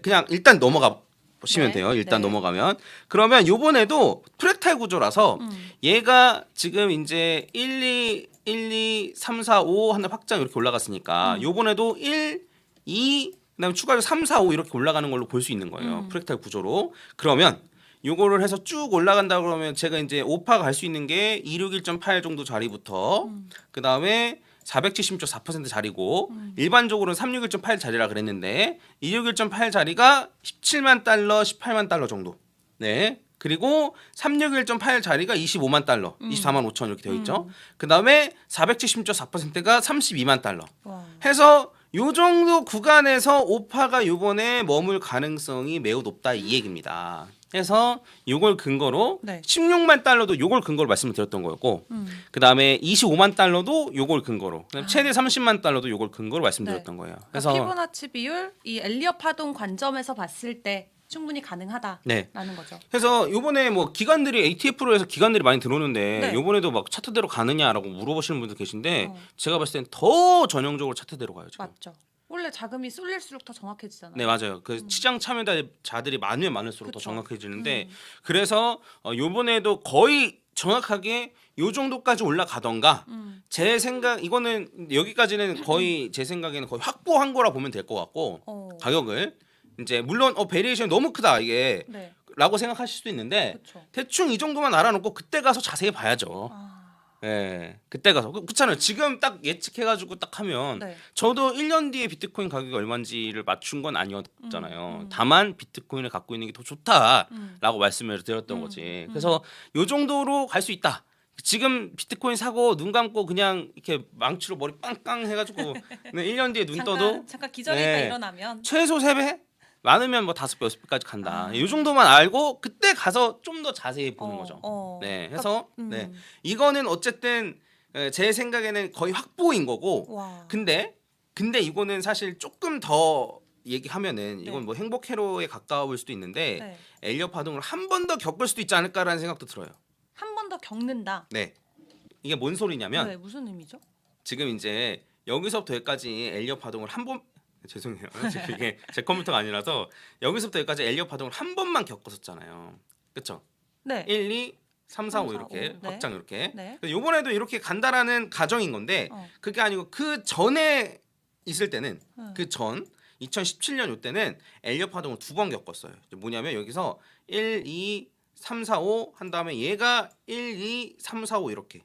[SPEAKER 2] 그냥 일단 넘어가 보시면
[SPEAKER 1] 네.
[SPEAKER 2] 돼요. 일단
[SPEAKER 1] 네.
[SPEAKER 2] 넘어가면 그러면 요번에도 프랙탈 구조라서 얘가 지금 이제 1, 2, 3, 4, 5 하나 확장 이렇게 올라갔으니까 요번에도 1, 2 그다음에 추가로 3, 4, 5 이렇게 올라가는 걸로 볼 수 있는 거예요. 프랙탈 구조로. 그러면 요거를 해서 쭉 올라간다 그러면 제가 이제 오파 갈 수 있는 게 261.8 정도 자리부터 그다음에 470.4% 자리고 일반적으로는 361.8 자리라 그랬는데 261.8 자리가 17만 달러, 18만 달러 정도. 네. 그리고 361.8 자리가 25만 달러, 24만 5천 이렇게 되어 있죠. 그다음에 470.4%가 32만 달러.
[SPEAKER 1] 와.
[SPEAKER 2] 해서 요 정도 구간에서 오파가 요번에 머물 가능성이 매우 높다 이 얘기입니다. 해서 요걸 근거로
[SPEAKER 1] 네.
[SPEAKER 2] 16만 달러도 요걸 근거로 말씀을 드렸던 거였고 그다음에 25만 달러도 요걸 근거로 그다음에 최대 30만 달러도 요걸 근거로 말씀드렸던 거예요.
[SPEAKER 1] 그래서
[SPEAKER 2] 그래서
[SPEAKER 1] 피보나치 비율 이 엘리엇 파동 관점에서 봤을 때 충분히 가능하다라는
[SPEAKER 2] 네.
[SPEAKER 1] 거죠.
[SPEAKER 2] 그래서 요번에 뭐 기관들이 ATF로 해서 기관들이 많이 들어오는데
[SPEAKER 1] 네.
[SPEAKER 2] 요번에도 막 차트대로 가느냐라고 물어보시는 분들 계신데
[SPEAKER 1] 어.
[SPEAKER 2] 제가 봤을 땐 더 전형적으로 차트대로 가요. 지금.
[SPEAKER 1] 맞죠. 원래 자금이 쏠릴수록 더 정확해지잖아요.
[SPEAKER 2] 네 맞아요. 그 시장 참여자들이 많으면 많을수록 더
[SPEAKER 1] 그쵸.
[SPEAKER 2] 정확해지는데 그래서 요번에도 거의 정확하게 요 정도까지 올라가던가 제 생각 이거는 여기까지는 거의 제 생각에는 거의 확보한 거라 보면 될 것 같고 가격을 이제 물론 베리에이션이 너무 크다 이게
[SPEAKER 1] 네.
[SPEAKER 2] 라고 생각하실 수도 있는데
[SPEAKER 1] 그렇죠.
[SPEAKER 2] 대충 이 정도만 알아놓고 그때 가서 자세히 봐야죠. 예, 그때 가서 그렇잖아요. 지금 딱 예측해가지고 딱 하면
[SPEAKER 1] 네.
[SPEAKER 2] 저도 1년 뒤에 비트코인 가격이 얼마인지를 맞춘 건 아니었잖아요. 다만 비트코인을 갖고 있는 게 더 좋다라고 말씀을 드렸던 거지. 그래서 요 정도로 갈 수 있다. 지금 비트코인 사고 눈 감고 그냥 이렇게 망치로 머리 빵빵 해가지고 1년 뒤에 눈 떠도
[SPEAKER 1] 잠깐 기절이 딱
[SPEAKER 2] 네.
[SPEAKER 1] 일어나면
[SPEAKER 2] 최소 3배? 많으면 뭐 5배, 6배까지 간다. 이 정도만 알고 그때 가서 좀 더 자세히 보는 거죠. 네, 해서 네. 이거는 어쨌든 제 생각에는 거의 확보인 거고.
[SPEAKER 1] 와.
[SPEAKER 2] 근데 이거는 사실 조금 더 얘기하면은 이건
[SPEAKER 1] 네.
[SPEAKER 2] 뭐 행복 회로에 가까울 수도 있는데
[SPEAKER 1] 네.
[SPEAKER 2] 엘리엇 파동을 한 번 더 겪을 수도 있지 않을까라는 생각도 들어요.
[SPEAKER 1] 한 번 더 겪는다.
[SPEAKER 2] 네. 이게 뭔 소리냐면
[SPEAKER 1] 네, 무슨 의미죠?
[SPEAKER 2] 지금 이제 여기서부터 여기까지 엘리엇 파동을 한 번 죄송해요. 지금 이게 제 컴퓨터가 아니라서 여기서부터 여기까지 엘리엇 파동을 한 번만 겪었었잖아요. 그렇죠?
[SPEAKER 1] 네.
[SPEAKER 2] 1, 2, 3, 4, 5
[SPEAKER 1] 3, 4,
[SPEAKER 2] 이렇게
[SPEAKER 1] 5. 네.
[SPEAKER 2] 확장 이렇게.
[SPEAKER 1] 네.
[SPEAKER 2] 요번에도 이렇게 간다라는 가정인 건데 그게 아니고 그 전에 있을 때는 그 전 2017년 요때는 엘리엇 파동을 2번 겪었어요. 뭐냐면 여기서 1, 2, 3, 4, 5 한 다음에 얘가 1, 2, 3, 4, 5 이렇게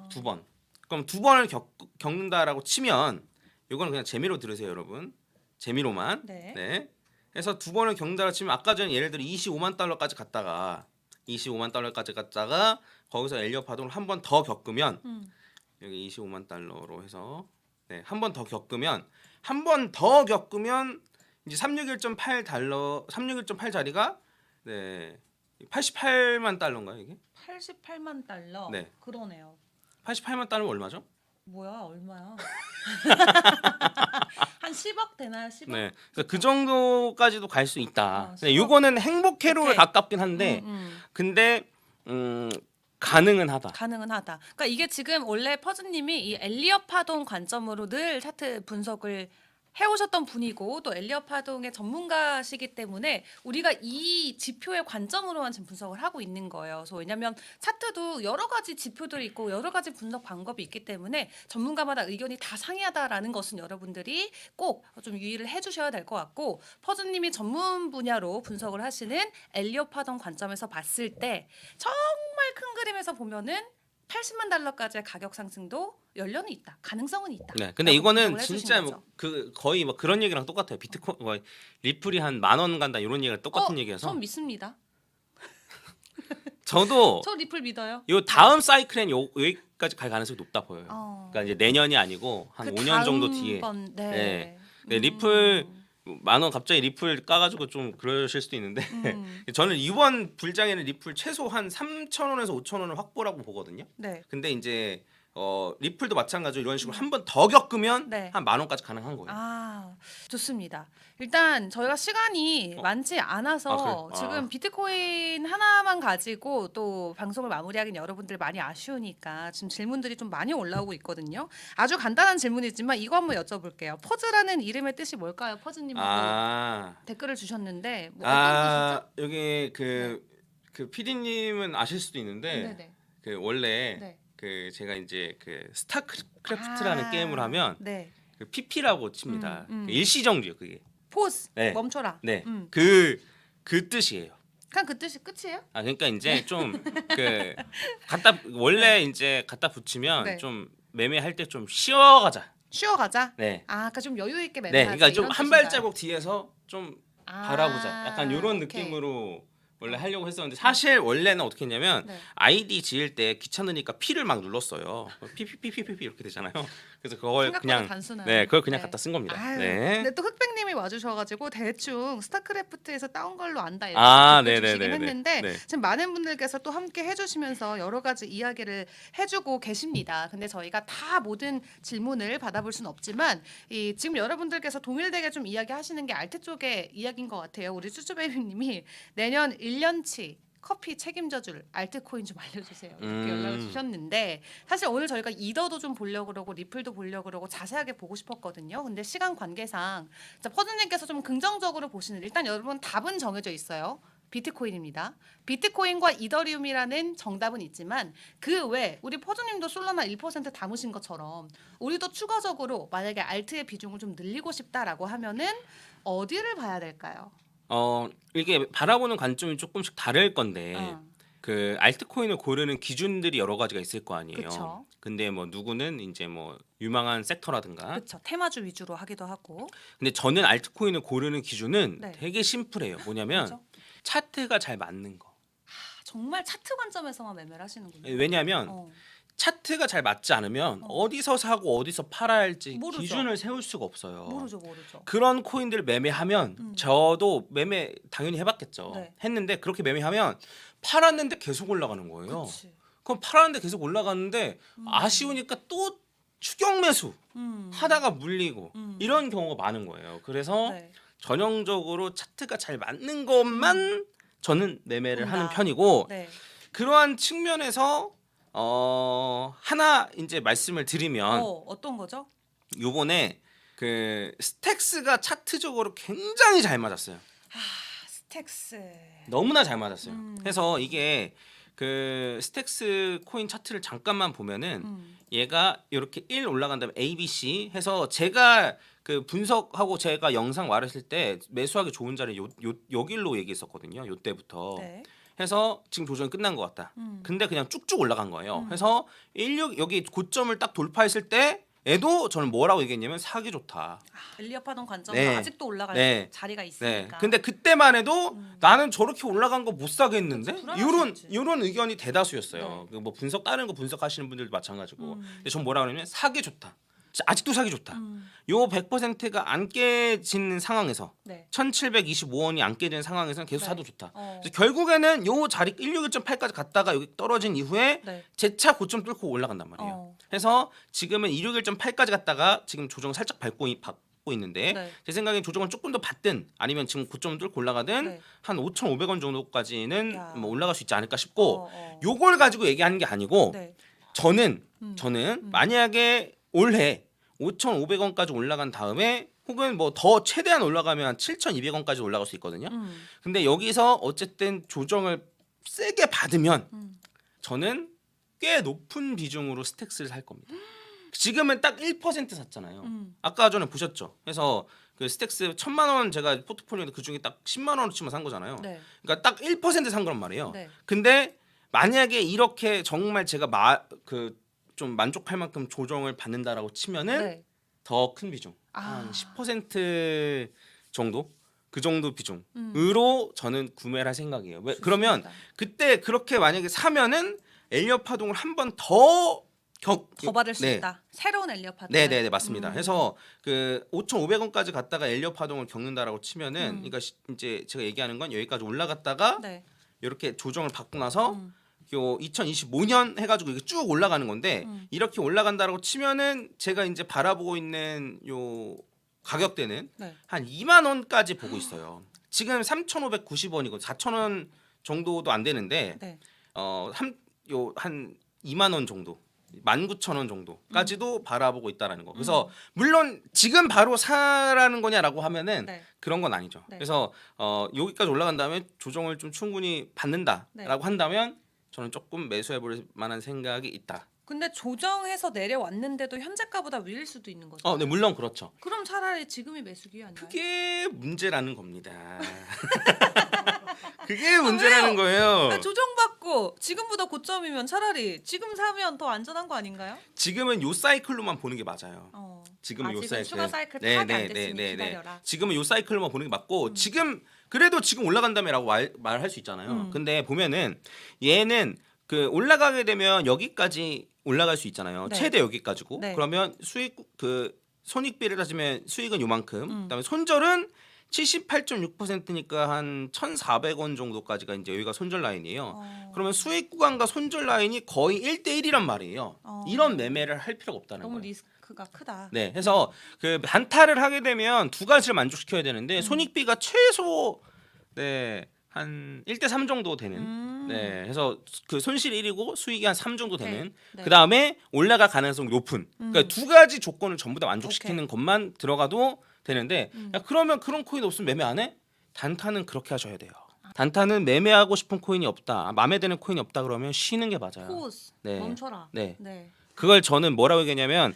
[SPEAKER 2] 2번. 그럼 2번을 겪는다라고 치면 이거는 그냥 재미로 들으세요, 여러분. 재미로만.
[SPEAKER 1] 네.
[SPEAKER 2] 해서 2번을 겪는다고 치면 아까 전에 예를 들어 25만 달러까지 갔다가 25만 달러까지 갔다가 거기서 엘리엇 파동을 한 번 더 겪으면 여기 25만 달러로 해서 한 번 더 겪으면 이제 361.8 달러 361.8 자리가 88만 달러인가요, 이게?
[SPEAKER 1] 88만 달러.
[SPEAKER 2] 네.
[SPEAKER 1] 그러네요.
[SPEAKER 2] 88만 달러면 얼마죠?
[SPEAKER 1] 뭐야, 얼마야? 한 10억 되나요? 10억?
[SPEAKER 2] 네. 그래서 그 정도까지도 갈 수 있다.
[SPEAKER 1] 아,
[SPEAKER 2] 네, 요거는 행복 회로에
[SPEAKER 1] 오케이.
[SPEAKER 2] 가깝긴 한데 근데 가능은 하다.
[SPEAKER 1] 가능은 하다. 그러니까 이게 지금 원래 퍼즈님이 이 엘리엇 파동 관점으로 늘 차트 분석을 해오셨던 분이고 또 엘리엇 파동의 전문가시기 때문에 우리가 이 지표의 관점으로만 지금 분석을 하고 있는 거예요. 그래서 왜냐하면 차트도 여러 가지 지표들이 있고 여러 가지 분석 방법이 있기 때문에 전문가마다 의견이 다 상이하다라는 것은 여러분들이 꼭 좀 유의를 해주셔야 될 것 같고 퍼즈님이 전문 분야로 분석을 하시는 엘리엇 파동 관점에서 봤을 때 정말 큰 그림에서 보면은 80만 달러까지의 가격 상승도 연련이 있다. 가능성은 있다.
[SPEAKER 2] 네. 근데 이거는 진짜 뭐 그 거의 뭐 그런 얘기랑 똑같아요. 비트코인 뭐 리플이 한 10,000원 간다 이런 얘기랑 똑같은 얘기여서.
[SPEAKER 1] 전 믿습니다.
[SPEAKER 2] 저도
[SPEAKER 1] 저 리플 믿어요.
[SPEAKER 2] 요 다음 사이클엔 여기까지 갈 가능성이 높다 보여요.
[SPEAKER 1] 어.
[SPEAKER 2] 그러니까 이제 내년이 아니고 한
[SPEAKER 1] 그
[SPEAKER 2] 5년 정도
[SPEAKER 1] 다음
[SPEAKER 2] 뒤에.
[SPEAKER 1] 번, 네.
[SPEAKER 2] 네. 네, 리플 10,000원 갑자기 리플 까가지고 좀 그러실 수도 있는데 저는 이번 불장에는 리플 최소 한 3,000원에서 5,000원을 확보라고 보거든요.
[SPEAKER 1] 네.
[SPEAKER 2] 근데 이제 리플도 마찬가지로 이런 식으로 한 번 더 겪으면
[SPEAKER 1] 네.
[SPEAKER 2] 한 10,000원까지 가능한 거예요.
[SPEAKER 1] 아, 좋습니다. 일단 저희가 시간이 많지 않아서
[SPEAKER 2] 아, 그래요?
[SPEAKER 1] 지금 비트코인 하나만 가지고 또 방송을 마무리하긴 여러분들 많이 아쉬우니까 지금 질문들이 좀 많이 올라오고 있거든요. 아주 간단한 질문이지만 이거 한번 여쭤볼게요. 퍼즈라는 이름의 뜻이 뭘까요? 퍼즈님하고 댓글을 주셨는데 뭐 어떤 뜻이죠?
[SPEAKER 2] 여기 그 PD님은 아실 수도 있는데
[SPEAKER 1] 네네.
[SPEAKER 2] 그 원래
[SPEAKER 1] 네.
[SPEAKER 2] 그 제가 이제 그 스타크래프트라는 게임을 하면
[SPEAKER 1] 네.
[SPEAKER 2] 그 PP라고 칩니다.
[SPEAKER 1] 음.
[SPEAKER 2] 그 일시정지요 그게.
[SPEAKER 1] 포즈
[SPEAKER 2] 네.
[SPEAKER 1] 멈춰라.
[SPEAKER 2] 네. 그 뜻이에요.
[SPEAKER 1] 그냥 그 뜻이 끝이에요?
[SPEAKER 2] 아 그러니까 이제 좀 그 갖다 원래 이제 갖다 붙이면
[SPEAKER 1] 네.
[SPEAKER 2] 좀 매매할 때 좀 쉬어가자.
[SPEAKER 1] 쉬어가자.
[SPEAKER 2] 네.
[SPEAKER 1] 아, 그러니까 좀 여유 있게
[SPEAKER 2] 네.
[SPEAKER 1] 매매하자.
[SPEAKER 2] 그러니까 좀
[SPEAKER 1] 이런
[SPEAKER 2] 한
[SPEAKER 1] 뜻인가요?
[SPEAKER 2] 발자국 뒤에서 좀
[SPEAKER 1] 아,
[SPEAKER 2] 바라보자. 약간 이런
[SPEAKER 1] 오케이.
[SPEAKER 2] 느낌으로 원래 하려고 했었는데 사실 원래는 어떻게 했냐면
[SPEAKER 1] 네.
[SPEAKER 2] 아이디 지을 때 귀찮으니까 P를 막 눌렀어요. 피피피피피 이렇게 되잖아요. 그래서 그걸
[SPEAKER 1] 생각보다
[SPEAKER 2] 그냥
[SPEAKER 1] 단순한.
[SPEAKER 2] 네 그걸 그냥
[SPEAKER 1] 네.
[SPEAKER 2] 갖다 쓴 겁니다.
[SPEAKER 1] 아유,
[SPEAKER 2] 네.
[SPEAKER 1] 근데 또 흑백님이 와주셔가지고 대충 스타크래프트에서 따온 걸로 안다 이렇게
[SPEAKER 2] 아,
[SPEAKER 1] 댓글 주시긴
[SPEAKER 2] 네네네네.
[SPEAKER 1] 했는데
[SPEAKER 2] 네.
[SPEAKER 1] 지금 많은 분들께서 또 함께 해주시면서 여러 가지 이야기를 해주고 계십니다. 근데 저희가 다 모든 질문을 받아볼 수는 없지만 지금 여러분들께서 동일되게 좀 이야기하시는 게 알트 쪽의 이야기인 것 같아요. 우리 쭈쭈베이비님이 내년 1년치 커피 책임져줄 알트코인 좀 알려주세요. 이렇게 연락을 주셨는데 사실 오늘 저희가 이더도 좀 보려고 그러고 리플도 보려고 그러고 자세하게 보고 싶었거든요. 근데 시간 관계상 퍼즈님께서 좀 긍정적으로 보시는 일단 여러분 답은 정해져 있어요. 비트코인입니다. 비트코인과 이더리움이라는 정답은 있지만 그 외 우리 퍼즈님도 솔라나 1% 담으신 것처럼 우리도 추가적으로 만약에 알트의 비중을 좀 늘리고 싶다라고 하면은 어디를 봐야 될까요?
[SPEAKER 2] 이게 바라보는 관점이 조금씩 다를 건데
[SPEAKER 1] 어.
[SPEAKER 2] 그 알트코인을 고르는 기준들이 여러 가지가 있을 거 아니에요.
[SPEAKER 1] 그쵸.
[SPEAKER 2] 근데 뭐 누구는 이제 뭐 유망한 섹터라든가.
[SPEAKER 1] 그렇죠. 테마주 위주로 하기도 하고.
[SPEAKER 2] 근데 저는 알트코인을 고르는 기준은
[SPEAKER 1] 네.
[SPEAKER 2] 되게 심플해요. 뭐냐면
[SPEAKER 1] 그죠?
[SPEAKER 2] 차트가 잘 맞는 거.
[SPEAKER 1] 정말 차트 관점에서만 매매를 하시는군요.
[SPEAKER 2] 왜냐하면
[SPEAKER 1] 어.
[SPEAKER 2] 차트가 잘 맞지 않으면 어디서 사고 어디서 팔아야 할지
[SPEAKER 1] 모르죠.
[SPEAKER 2] 기준을 세울 수가 없어요.
[SPEAKER 1] 모르죠.
[SPEAKER 2] 그런 코인들을 매매하면 저도 매매 당연히 해봤겠죠.
[SPEAKER 1] 네.
[SPEAKER 2] 했는데 그렇게 매매하면 팔았는데 계속 올라가는 거예요.
[SPEAKER 1] 그치.
[SPEAKER 2] 그럼 팔았는데 계속 올라가는데 아쉬우니까 또 추격 매수 하다가 물리고 이런 경우가 많은 거예요. 그래서
[SPEAKER 1] 네.
[SPEAKER 2] 전형적으로 차트가 잘 맞는 것만 저는 매매를
[SPEAKER 1] 본다.
[SPEAKER 2] 하는 편이고
[SPEAKER 1] 네.
[SPEAKER 2] 그러한 측면에서 하나 이제 말씀을 드리면
[SPEAKER 1] 어떤 거죠?
[SPEAKER 2] 요번에 그 스택스가 차트적으로 굉장히 잘 맞았어요.
[SPEAKER 1] 스택스.
[SPEAKER 2] 너무나 잘 맞았어요. 그래서 이게 그 스택스 코인 차트를 잠깐만 보면은 얘가 이렇게 1 올라간 다음에 A, B, C 해서 제가 그 분석하고 제가 영상 말했을 때 매수하기 좋은 자리 여길로 얘기했었거든요. 요때부터.
[SPEAKER 1] 네.
[SPEAKER 2] 해서 지금 조정이 끝난 것 같다. 근데 그냥 쭉쭉 올라간 거예요. 그래서 16 여기 고점을 딱 돌파했을 때 애도 저는 뭐라고 얘기했냐면 사기 좋다.
[SPEAKER 1] 엘리업하던 관점은
[SPEAKER 2] 네.
[SPEAKER 1] 아직도 올라갈
[SPEAKER 2] 네.
[SPEAKER 1] 자리가
[SPEAKER 2] 네.
[SPEAKER 1] 있으니까.
[SPEAKER 2] 근데 그때만 해도 나는 저렇게 올라간 거 못 사겠는데?
[SPEAKER 1] 그치, 불안할 수 있지.
[SPEAKER 2] 이런 의견이 대다수였어요.
[SPEAKER 1] 네.
[SPEAKER 2] 그뭐 분석 다른 거 분석하시는 분들도 마찬가지고. 근데 전 뭐라 그러냐면 사기 좋다. 아직도 사기 좋다. 요 100%가 안 깨지는 상황에서
[SPEAKER 1] 네.
[SPEAKER 2] 1,725원이 안 깨지는 상황에서는 계속
[SPEAKER 1] 네.
[SPEAKER 2] 사도 좋다.
[SPEAKER 1] 어.
[SPEAKER 2] 그래서 결국에는 요 자리 161.8까지 갔다가 여기 떨어진 이후에
[SPEAKER 1] 네.
[SPEAKER 2] 재차 고점 뚫고 올라간단 말이에요. 그래서 지금은 261.8까지 갔다가 지금 조정 살짝 받고 있는데
[SPEAKER 1] 네.
[SPEAKER 2] 제 생각엔 조정을 조금 더 받든 아니면 지금 고점을 뚫고 올라가든
[SPEAKER 1] 네.
[SPEAKER 2] 한 5,500원 정도까지는
[SPEAKER 1] 야.
[SPEAKER 2] 뭐 올라갈 수 있지 않을까 싶고
[SPEAKER 1] 어.
[SPEAKER 2] 요걸 가지고 얘기하는 게 아니고
[SPEAKER 1] 네.
[SPEAKER 2] 저는 만약에 올해 5,500원까지 올라간 다음에 혹은 뭐 더 최대한 올라가면 7,200원까지 올라갈 수 있거든요. 근데 여기서 어쨌든 조정을 세게 받으면 저는 꽤 높은 비중으로 스택스를 살 겁니다. 지금은 딱 1% 샀잖아요. 아까 전에 보셨죠. 그래서 그 스택스 1,000만 원 제가 포트폴리오인데 그 중에 딱 10만 원어치만 산 거잖아요.
[SPEAKER 1] 네.
[SPEAKER 2] 그러니까 딱 1%산 거란 말이에요.
[SPEAKER 1] 네.
[SPEAKER 2] 근데 만약에 이렇게 정말 제가 좀 만족할 만큼 조정을 받는다라고 치면은
[SPEAKER 1] 네.
[SPEAKER 2] 더 큰 비중
[SPEAKER 1] 아.
[SPEAKER 2] 한 10% 정도 그 정도 비중으로 저는 구매를 할 생각이에요. 왜?
[SPEAKER 1] 좋습니다.
[SPEAKER 2] 그러면 그때 그렇게 만약에 사면은 엘리엇 파동을 한 번 더
[SPEAKER 1] 더 받을 수
[SPEAKER 2] 네.
[SPEAKER 1] 있다. 새로운 엘리엇 파동.
[SPEAKER 2] 네네네 맞습니다. 해서 그 5,500원까지 갔다가 엘리엇 파동을 겪는다라고 치면은, 그러니까 이제 제가 얘기하는 건 여기까지 올라갔다가
[SPEAKER 1] 네.
[SPEAKER 2] 이렇게 조정을 받고 나서 요 2025년 해가지고 이게 쭉 올라가는 건데 이렇게 올라간다라고 치면은 제가 이제 바라보고 있는 요 가격대는
[SPEAKER 1] 네.
[SPEAKER 2] 한 2만 원까지 보고 있어요. 지금 3,590원이고 4,000원 정도도 안 되는데
[SPEAKER 1] 네.
[SPEAKER 2] 한 2만 원 정도, 19,000원 정도까지도 바라보고 있다라는 거. 그래서
[SPEAKER 1] 음.
[SPEAKER 2] 물론 지금 바로 사라는 거냐라고 하면은
[SPEAKER 1] 네.
[SPEAKER 2] 그런 건 아니죠.
[SPEAKER 1] 네.
[SPEAKER 2] 그래서 여기까지 올라간 다음에 조정을 좀 충분히 받는다라고
[SPEAKER 1] 네.
[SPEAKER 2] 한다면 저는 조금 매수해 볼 만한 생각이 있다.
[SPEAKER 1] 근데 조정해서 내려왔는데도 현재가보다 위일 수도 있는 거죠.
[SPEAKER 2] 네, 물론 그렇죠.
[SPEAKER 1] 그럼 차라리 지금이 매수 기회 아닌가요?
[SPEAKER 2] 그게 문제라는 겁니다. 그게 문제라는 거예요.
[SPEAKER 1] 아니, 조정받고 지금보다 고점이면 차라리 지금 사면 더 안전한 거 아닌가요?
[SPEAKER 2] 지금은 요 사이클로만 보는 게 맞아요. 지금은 요
[SPEAKER 1] 아직은
[SPEAKER 2] 사이클.
[SPEAKER 1] 추가 사이클 파악이 안 됐으니 기다려라.
[SPEAKER 2] 지금은 요 사이클로만 보는 게 맞고 지금 그래도 지금 올라간다며라고 말할 수 있잖아요. 근데 보면은 얘는 그 올라가게 되면 여기까지 올라갈 수 있잖아요.
[SPEAKER 1] 네.
[SPEAKER 2] 최대 여기까지고.
[SPEAKER 1] 네.
[SPEAKER 2] 그러면 수익 그 손익비를 따지면 수익은 요만큼. 그다음에 손절은 78.6%니까 한 1,400원 정도까지가 이제 여기가 손절 라인이에요. 그러면 수익 구간과 손절 라인이 거의 1대1이란 말이에요. 이런 매매를 할 필요가 없다는
[SPEAKER 1] 너무
[SPEAKER 2] 거예요.
[SPEAKER 1] 리스크가 크다.
[SPEAKER 2] 네, 해서 그 단타를 하게 되면 두 가지를 만족시켜야 되는데 손익비가 최소 한 1대3 정도 되는. 네, 해서 그 손실 1이고 수익이 한 3 정도 되는.
[SPEAKER 1] 네.
[SPEAKER 2] 그 다음에 올라갈 가능성이 높은. 그러니까 두 가지 조건을 전부 다 만족시키는 것만 들어가도 되는데, 야, 그러면 그런 코인 없으면 매매 안 해? 단타는 그렇게 하셔야 돼요. 단타는 매매하고 싶은 코인이 없다, 마음에 드는 코인이 없다 그러면 쉬는 게 맞아요.
[SPEAKER 1] 포즈
[SPEAKER 2] 네.
[SPEAKER 1] 멈춰라.
[SPEAKER 2] 네.
[SPEAKER 1] 네.
[SPEAKER 2] 그걸 저는 뭐라고 얘기하냐면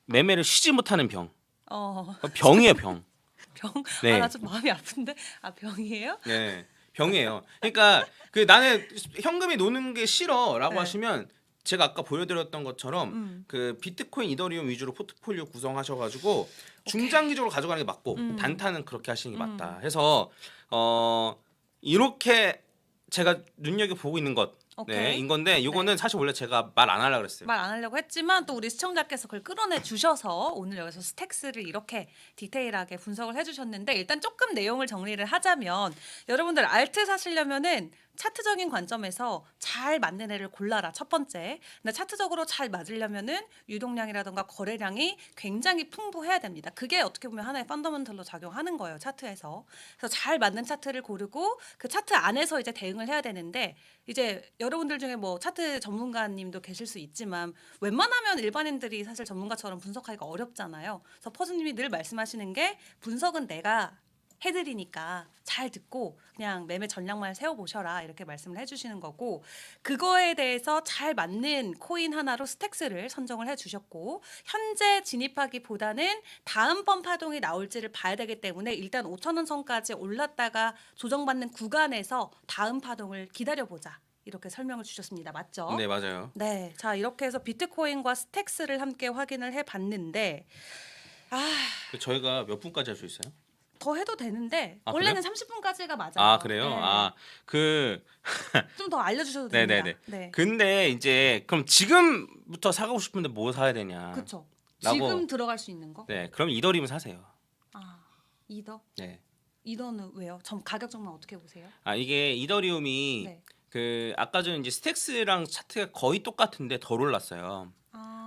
[SPEAKER 2] 매매를 쉬지 못하는 병.
[SPEAKER 1] 어.
[SPEAKER 2] 병이에요, 병.
[SPEAKER 1] 병?
[SPEAKER 2] 네.
[SPEAKER 1] 나 좀 마음이 아픈데. 병이에요?
[SPEAKER 2] 네, 병이에요. 그러니까 그 나는 현금이 노는 게 싫어라고
[SPEAKER 1] 네.
[SPEAKER 2] 하시면 제가 아까 보여드렸던 것처럼 그 비트코인, 이더리움 위주로 포트폴리오 구성하셔가지고 중장기적으로 가져가는 게 맞고 단타는 그렇게 하시는 게 맞다. 해서 이렇게 제가 눈여겨 보고 있는 것.
[SPEAKER 1] 오케이.
[SPEAKER 2] 네, 인 건데 이거는 사실 원래 제가 말 안 하려고 그랬어요.
[SPEAKER 1] 말 안 하려고 했지만 또 우리 시청자께서 그걸 끌어내 주셔서 오늘 여기서 스택스를 이렇게 디테일하게 분석을 해주셨는데, 일단 조금 내용을 정리를 하자면 여러분들 알트 사시려면은 차트적인 관점에서 잘 맞는 애를 골라라, 첫 번째. 근데 차트적으로 잘 맞으려면은 유동량이라든가 거래량이 굉장히 풍부해야 됩니다. 그게 어떻게 보면 하나의 펀더멘털로 작용하는 거예요, 차트에서. 그래서 잘 맞는 차트를 고르고 그 차트 안에서 이제 대응을 해야 되는데, 이제 여러분들 중에 뭐 차트 전문가님도 계실 수 있지만 웬만하면 일반인들이 사실 전문가처럼 분석하기가 어렵잖아요. 그래서 퍼즈님이 늘 말씀하시는 게, 분석은 내가 해드리니까 잘 듣고 그냥 매매 전략만 세워보셔라, 이렇게 말씀을 해주시는 거고, 그거에 대해서 잘 맞는 코인 하나로 스택스를 선정을 해주셨고, 현재 진입하기보다는 다음번 파동이 나올지를 봐야 되기 때문에 일단 5,000원 선까지 올랐다가 조정받는 구간에서 다음 파동을 기다려보자, 이렇게 설명을 주셨습니다. 맞죠?
[SPEAKER 2] 네, 맞아요.
[SPEAKER 1] 네, 자 이렇게 해서 비트코인과 스택스를 함께 확인을 해봤는데,
[SPEAKER 2] 저희가 몇 분까지 할 수 있어요?
[SPEAKER 1] 더 해도 되는데
[SPEAKER 2] 아,
[SPEAKER 1] 원래는 30분까지가 맞아요.
[SPEAKER 2] 아, 그래요?
[SPEAKER 1] 네. 좀 더 알려주셔도 됩니다.
[SPEAKER 2] 네네네.
[SPEAKER 1] 네,
[SPEAKER 2] 근데 이제 그럼 지금부터 사고 싶은데 뭐 사야 되냐?
[SPEAKER 1] 그렇죠.
[SPEAKER 2] 라고-
[SPEAKER 1] 지금 들어갈 수 있는 거.
[SPEAKER 2] 네, 그럼 이더리움 사세요.
[SPEAKER 1] 이더?
[SPEAKER 2] 네.
[SPEAKER 1] 이더는 왜요? 가격 정말 어떻게 보세요?
[SPEAKER 2] 이게 이더리움이
[SPEAKER 1] 네.
[SPEAKER 2] 그 아까 전에 이제 스택스랑 차트가 거의 똑같은데 덜 올랐어요.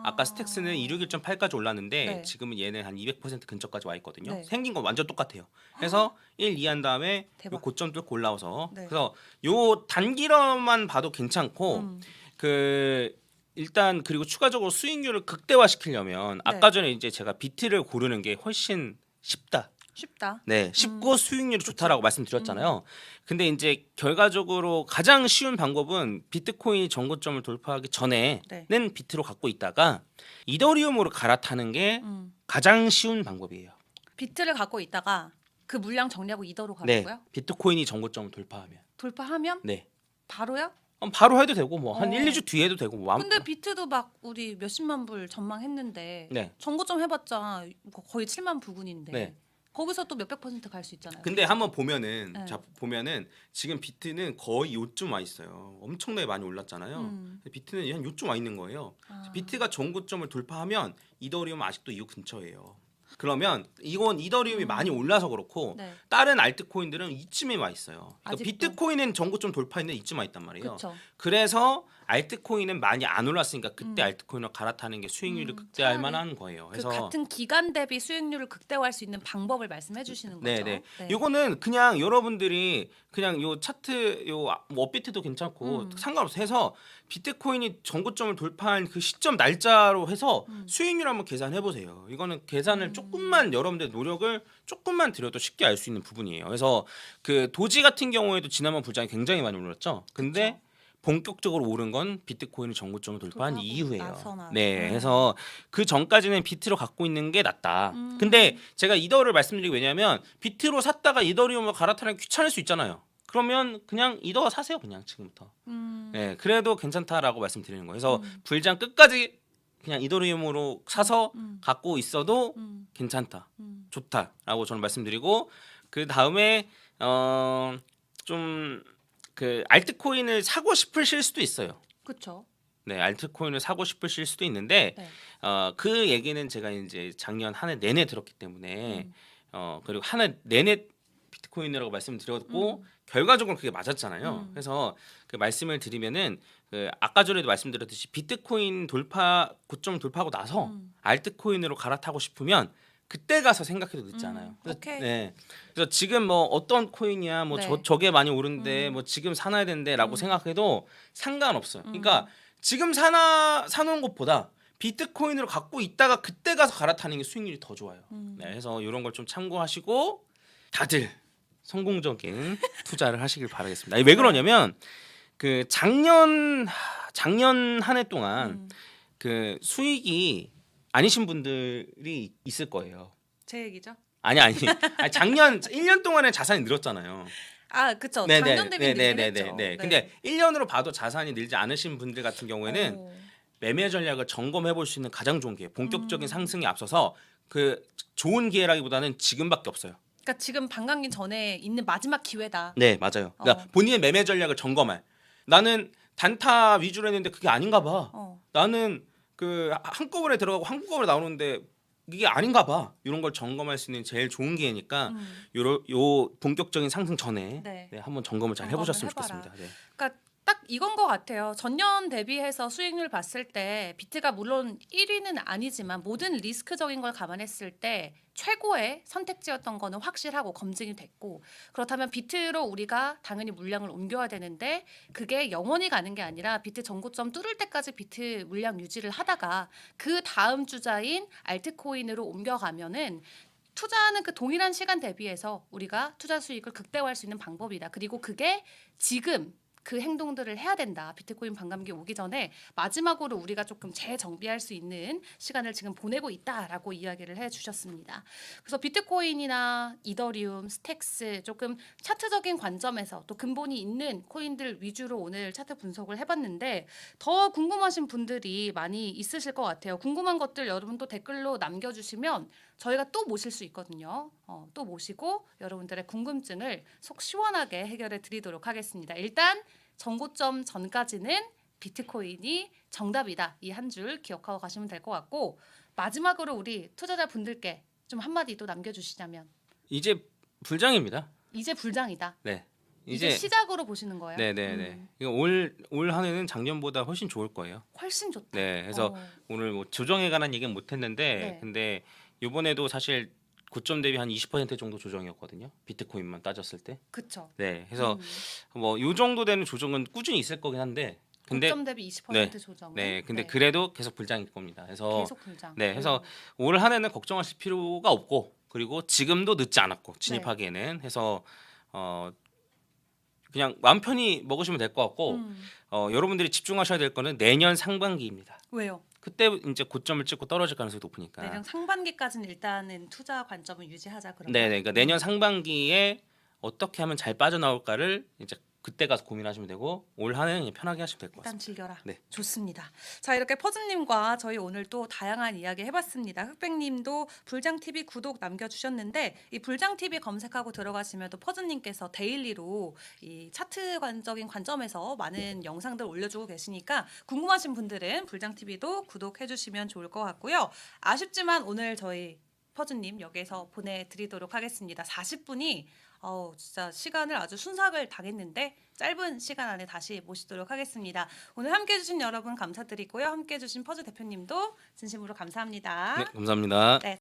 [SPEAKER 2] 아까 스택스는 261.8까지 올랐는데
[SPEAKER 1] 네.
[SPEAKER 2] 지금은 얘는 한 200% 근처까지 와 있거든요.
[SPEAKER 1] 네.
[SPEAKER 2] 생긴 건 완전 똑같아요. 그래서 1, 2한 다음에
[SPEAKER 1] 대박.
[SPEAKER 2] 요 고점 뚫고 올라와서
[SPEAKER 1] 네.
[SPEAKER 2] 그래서 요 단기로만 봐도 괜찮고 그 일단 그리고 추가적으로 수익률을 극대화시키려면 아까 전에 이제 제가 비트를 고르는 게 훨씬 쉽다.
[SPEAKER 1] 쉽다.
[SPEAKER 2] 네, 쉽고 수익률이 좋다라고 말씀드렸잖아요. 근데 이제 결과적으로 가장 쉬운 방법은 비트코인이 전고점을 돌파하기 전에는
[SPEAKER 1] 네.
[SPEAKER 2] 비트로 갖고 있다가 이더리움으로 갈아타는 게 가장 쉬운 방법이에요.
[SPEAKER 1] 비트를 갖고 있다가 그 물량 정리하고 이더로
[SPEAKER 2] 네,
[SPEAKER 1] 가고요.
[SPEAKER 2] 비트코인이 전고점을 돌파하면.
[SPEAKER 1] 돌파하면
[SPEAKER 2] 네.
[SPEAKER 1] 바로요?
[SPEAKER 2] 바로 해도 되고 뭐 한
[SPEAKER 1] 어.
[SPEAKER 2] 1, 2주 뒤에 해도 되고 뭐
[SPEAKER 1] 근데 비트도 막 우리 몇십만 불 전망했는데
[SPEAKER 2] 네.
[SPEAKER 1] 전고점 해봤자 거의 7만 부근인데
[SPEAKER 2] 네.
[SPEAKER 1] 거기서 또 몇백 퍼센트 갈 수 있잖아요.
[SPEAKER 2] 근데 한번 보면은
[SPEAKER 1] 네.
[SPEAKER 2] 자 보면은 지금 비트는 거의 요쯤 와 있어요. 엄청나게 많이 올랐잖아요. 비트는 한 요쯤 와 있는 거예요. 비트가 전고점을 돌파하면 이더리움 아직도 이 근처예요. 그러면 이건 이더리움이 많이 올라서 그렇고
[SPEAKER 1] 네.
[SPEAKER 2] 다른 알트코인들은 이쯤에 와 있어요. 그러니까
[SPEAKER 1] 아직도.
[SPEAKER 2] 비트코인은 전고점 돌파했는데 이쯤 와 있단 말이에요.
[SPEAKER 1] 그쵸.
[SPEAKER 2] 그래서 알트코인은 많이 안 올랐으니까 그때 알트코인을 갈아타는 게 수익률을 극대화할
[SPEAKER 1] 차라리
[SPEAKER 2] 만한 거예요.
[SPEAKER 1] 그
[SPEAKER 2] 그래서
[SPEAKER 1] 같은 기간 대비 수익률을 극대화할 수 있는 방법을 말씀해 주시는 거죠.
[SPEAKER 2] 네네. 요거는 그냥 여러분들이 그냥 요 차트 뭐 업비트도 괜찮고 상관없어 해서 비트코인이 전고점을 돌파한 그 시점 날짜로 해서 수익률 한번 계산해 보세요. 이거는 계산을 조금만 여러분들 노력을 조금만 들여도 쉽게 알 수 있는 부분이에요. 그래서 그 도지 같은 경우에도 지난번 불장이 굉장히 많이 올랐죠. 근데
[SPEAKER 1] 그쵸.
[SPEAKER 2] 본격적으로 오른 건 비트코인이 전고점을 돌파한
[SPEAKER 1] 돌파하고
[SPEAKER 2] 이후예요.
[SPEAKER 1] 나서나.
[SPEAKER 2] 네, 그래서 그 전까지는 비트로 갖고 있는 게 낫다. 근데 제가 이더를 말씀드리기 왜냐하면 비트로 샀다가 이더리움으로 갈아타는 게 귀찮을 수 있잖아요. 그러면 그냥 이더 사세요, 그냥 지금부터. 네, 그래도 괜찮다라고 말씀드리는 거예요. 그래서 불장 끝까지 그냥 이더리움으로 사서 갖고 있어도 괜찮다, 좋다라고 저는 말씀드리고 그 다음에 좀 그 알트코인을 사고 싶으실 수도 있어요.
[SPEAKER 1] 그렇죠.
[SPEAKER 2] 네, 알트코인을 사고 싶으실 수도 있는데
[SPEAKER 1] 네.
[SPEAKER 2] 그 얘기는 제가 이제 작년 한 해 내내 들었기 때문에 그리고 한 해 내내 비트코인이라고 말씀드렸고 결과적으로 그게 맞았잖아요. 그래서 그 말씀을 드리면은 그 아까 전에도 말씀드렸듯이 비트코인 돌파 고점 돌파하고 나서 알트코인으로 갈아타고 싶으면 그때 가서 생각해도 늦지 않아요. 그래서,
[SPEAKER 1] 오케이.
[SPEAKER 2] 네. 그래서 지금 뭐 어떤 코인이야, 뭐
[SPEAKER 1] 네.
[SPEAKER 2] 저게 많이 오른데 뭐 지금 사놔야 되는데라고 생각해도 상관없어요. 그러니까 지금 사놓은 것보다 비트코인으로 갖고 있다가 그때 가서 갈아타는 게 수익률이 더 좋아요. 네, 그래서 이런 걸 좀 참고하시고 다들 성공적인 투자를 하시길 바라겠습니다. 왜 그러냐면 그 작년 한 해 동안 그 수익이 아니신 분들이 있을 거예요.
[SPEAKER 1] 제 얘기죠.
[SPEAKER 2] 아니 작년 1년 동안에 자산이 늘었잖아요.
[SPEAKER 1] 아, 그렇죠. 작년 대비 늘긴 했죠.
[SPEAKER 2] 네. 근데 1년으로 봐도 자산이 늘지 않으신 분들 같은 경우에는 매매 전략을 점검해 볼 수 있는 가장 좋은 기회. 본격적인 상승에 앞서서 그 좋은 기회라기보다는 지금밖에 없어요.
[SPEAKER 1] 그러니까 지금 반감기 전에 있는 마지막 기회다.
[SPEAKER 2] 네, 맞아요. 그러니까 본인의 매매 전략을 점검할. 나는 단타 위주로 했는데 그게 아닌가 봐. 나는 그 한꺼번에 들어가고 한꺼번에 나오는데 이게 아닌가 봐. 이런 걸 점검할 수 있는 제일 좋은 기회니까 요 본격적인 상승 전에
[SPEAKER 1] 네.
[SPEAKER 2] 네, 한번 점검을 잘 해보셨으면 좋겠습니다. 네.
[SPEAKER 1] 그러니까 딱 이건 것 같아요. 전년 대비해서 수익률 봤을 때 비트가 물론 1위는 아니지만 모든 리스크적인 걸 감안했을 때 최고의 선택지였던 거는 확실하고 검증이 됐고 그렇다면 비트로 우리가 당연히 물량을 옮겨야 되는데 그게 영원히 가는 게 아니라 비트 전고점 뚫을 때까지 비트 물량 유지를 하다가 그 다음 주자인 알트코인으로 옮겨가면은 투자하는 그 동일한 시간 대비해서 우리가 투자 수익을 극대화할 수 있는 방법이다. 그리고 그게 지금 그 행동들을 해야 된다. 비트코인 반감기 오기 전에 마지막으로 우리가 조금 재정비할 수 있는 시간을 지금 보내고 있다라고 이야기를 해주셨습니다. 그래서 비트코인이나 이더리움, 스택스 조금 차트적인 관점에서 또 근본이 있는 코인들 위주로 오늘 차트 분석을 해봤는데 더 궁금하신 분들이 많이 있으실 것 같아요. 궁금한 것들 여러분 또 댓글로 남겨주시면 저희가 또 모실 수 있거든요. 또 모시고 여러분들의 궁금증을 속 시원하게 해결해 드리도록 하겠습니다. 일단 전고점 전까지는 비트코인이 정답이다. 이 한 줄 기억하고 가시면 될 것 같고 마지막으로 우리 투자자 분들께 좀 한마디 또 남겨주시자면
[SPEAKER 2] 이제 불장입니다.
[SPEAKER 1] 이제 불장이다.
[SPEAKER 2] 네.
[SPEAKER 1] 이제 시작으로 보시는 거예요.
[SPEAKER 2] 네네네. 올 한 해는 작년보다 훨씬 좋을 거예요.
[SPEAKER 1] 훨씬 좋다.
[SPEAKER 2] 네. 그래서 오늘 뭐 조정에 관한 얘기는 못했는데
[SPEAKER 1] 네.
[SPEAKER 2] 근데 이번에도 사실 고점 대비 한 20% 정도 조정이었거든요. 비트코인만 따졌을 때.
[SPEAKER 1] 그렇죠.
[SPEAKER 2] 네. 그래서 뭐 요 정도 되는 조정은 꾸준히 있을 거긴 한데 근데
[SPEAKER 1] 고점 대비 20%
[SPEAKER 2] 네.
[SPEAKER 1] 조정.
[SPEAKER 2] 네. 근데 그래도 계속 불장일 겁니다. 그래서
[SPEAKER 1] 계속 불장.
[SPEAKER 2] 네. 그래서 올 한 해는 걱정하실 필요가 없고 그리고 지금도 늦지 않았고 진입하기에는 해서 그냥 마음 편히 먹으시면 될 것 같고 여러분들이 집중하셔야 될 거는 내년 상반기입니다.
[SPEAKER 1] 왜요?
[SPEAKER 2] 그때 이제 고점을 찍고 떨어질 가능성이 높으니까.
[SPEAKER 1] 내년 상반기까지는 일단은 투자 관점을 유지하자 그러면.
[SPEAKER 2] 네, 그러니까 내년 상반기에 어떻게 하면 잘 빠져나올까를 이제 그때 가서 고민하시면 되고 올 한해는 그냥 편하게 하시면 될 것
[SPEAKER 1] 일단
[SPEAKER 2] 같습니다.
[SPEAKER 1] 즐겨라.
[SPEAKER 2] 네.
[SPEAKER 1] 좋습니다. 자, 이렇게 퍼즈님과 저희 오늘 또 다양한 이야기 해봤습니다. 흑백님도 불장TV 구독 남겨주셨는데 이 불장TV 검색하고 들어가시면 또 퍼즈님께서 데일리로 이 차트관적인 관점에서 많은 영상들 올려주고 계시니까 궁금하신 분들은 불장TV도 구독해주시면 좋을 것 같고요. 아쉽지만 오늘 저희 퍼즈님 여기서 보내드리도록 하겠습니다. 40분이 진짜 시간을 아주 순삭을 당했는데 짧은 시간 안에 다시 모시도록 하겠습니다. 오늘 함께해 주신 여러분 감사드리고요. 함께해 주신 퍼즈 대표님도 진심으로 감사합니다.
[SPEAKER 2] 네, 감사합니다.
[SPEAKER 1] 네,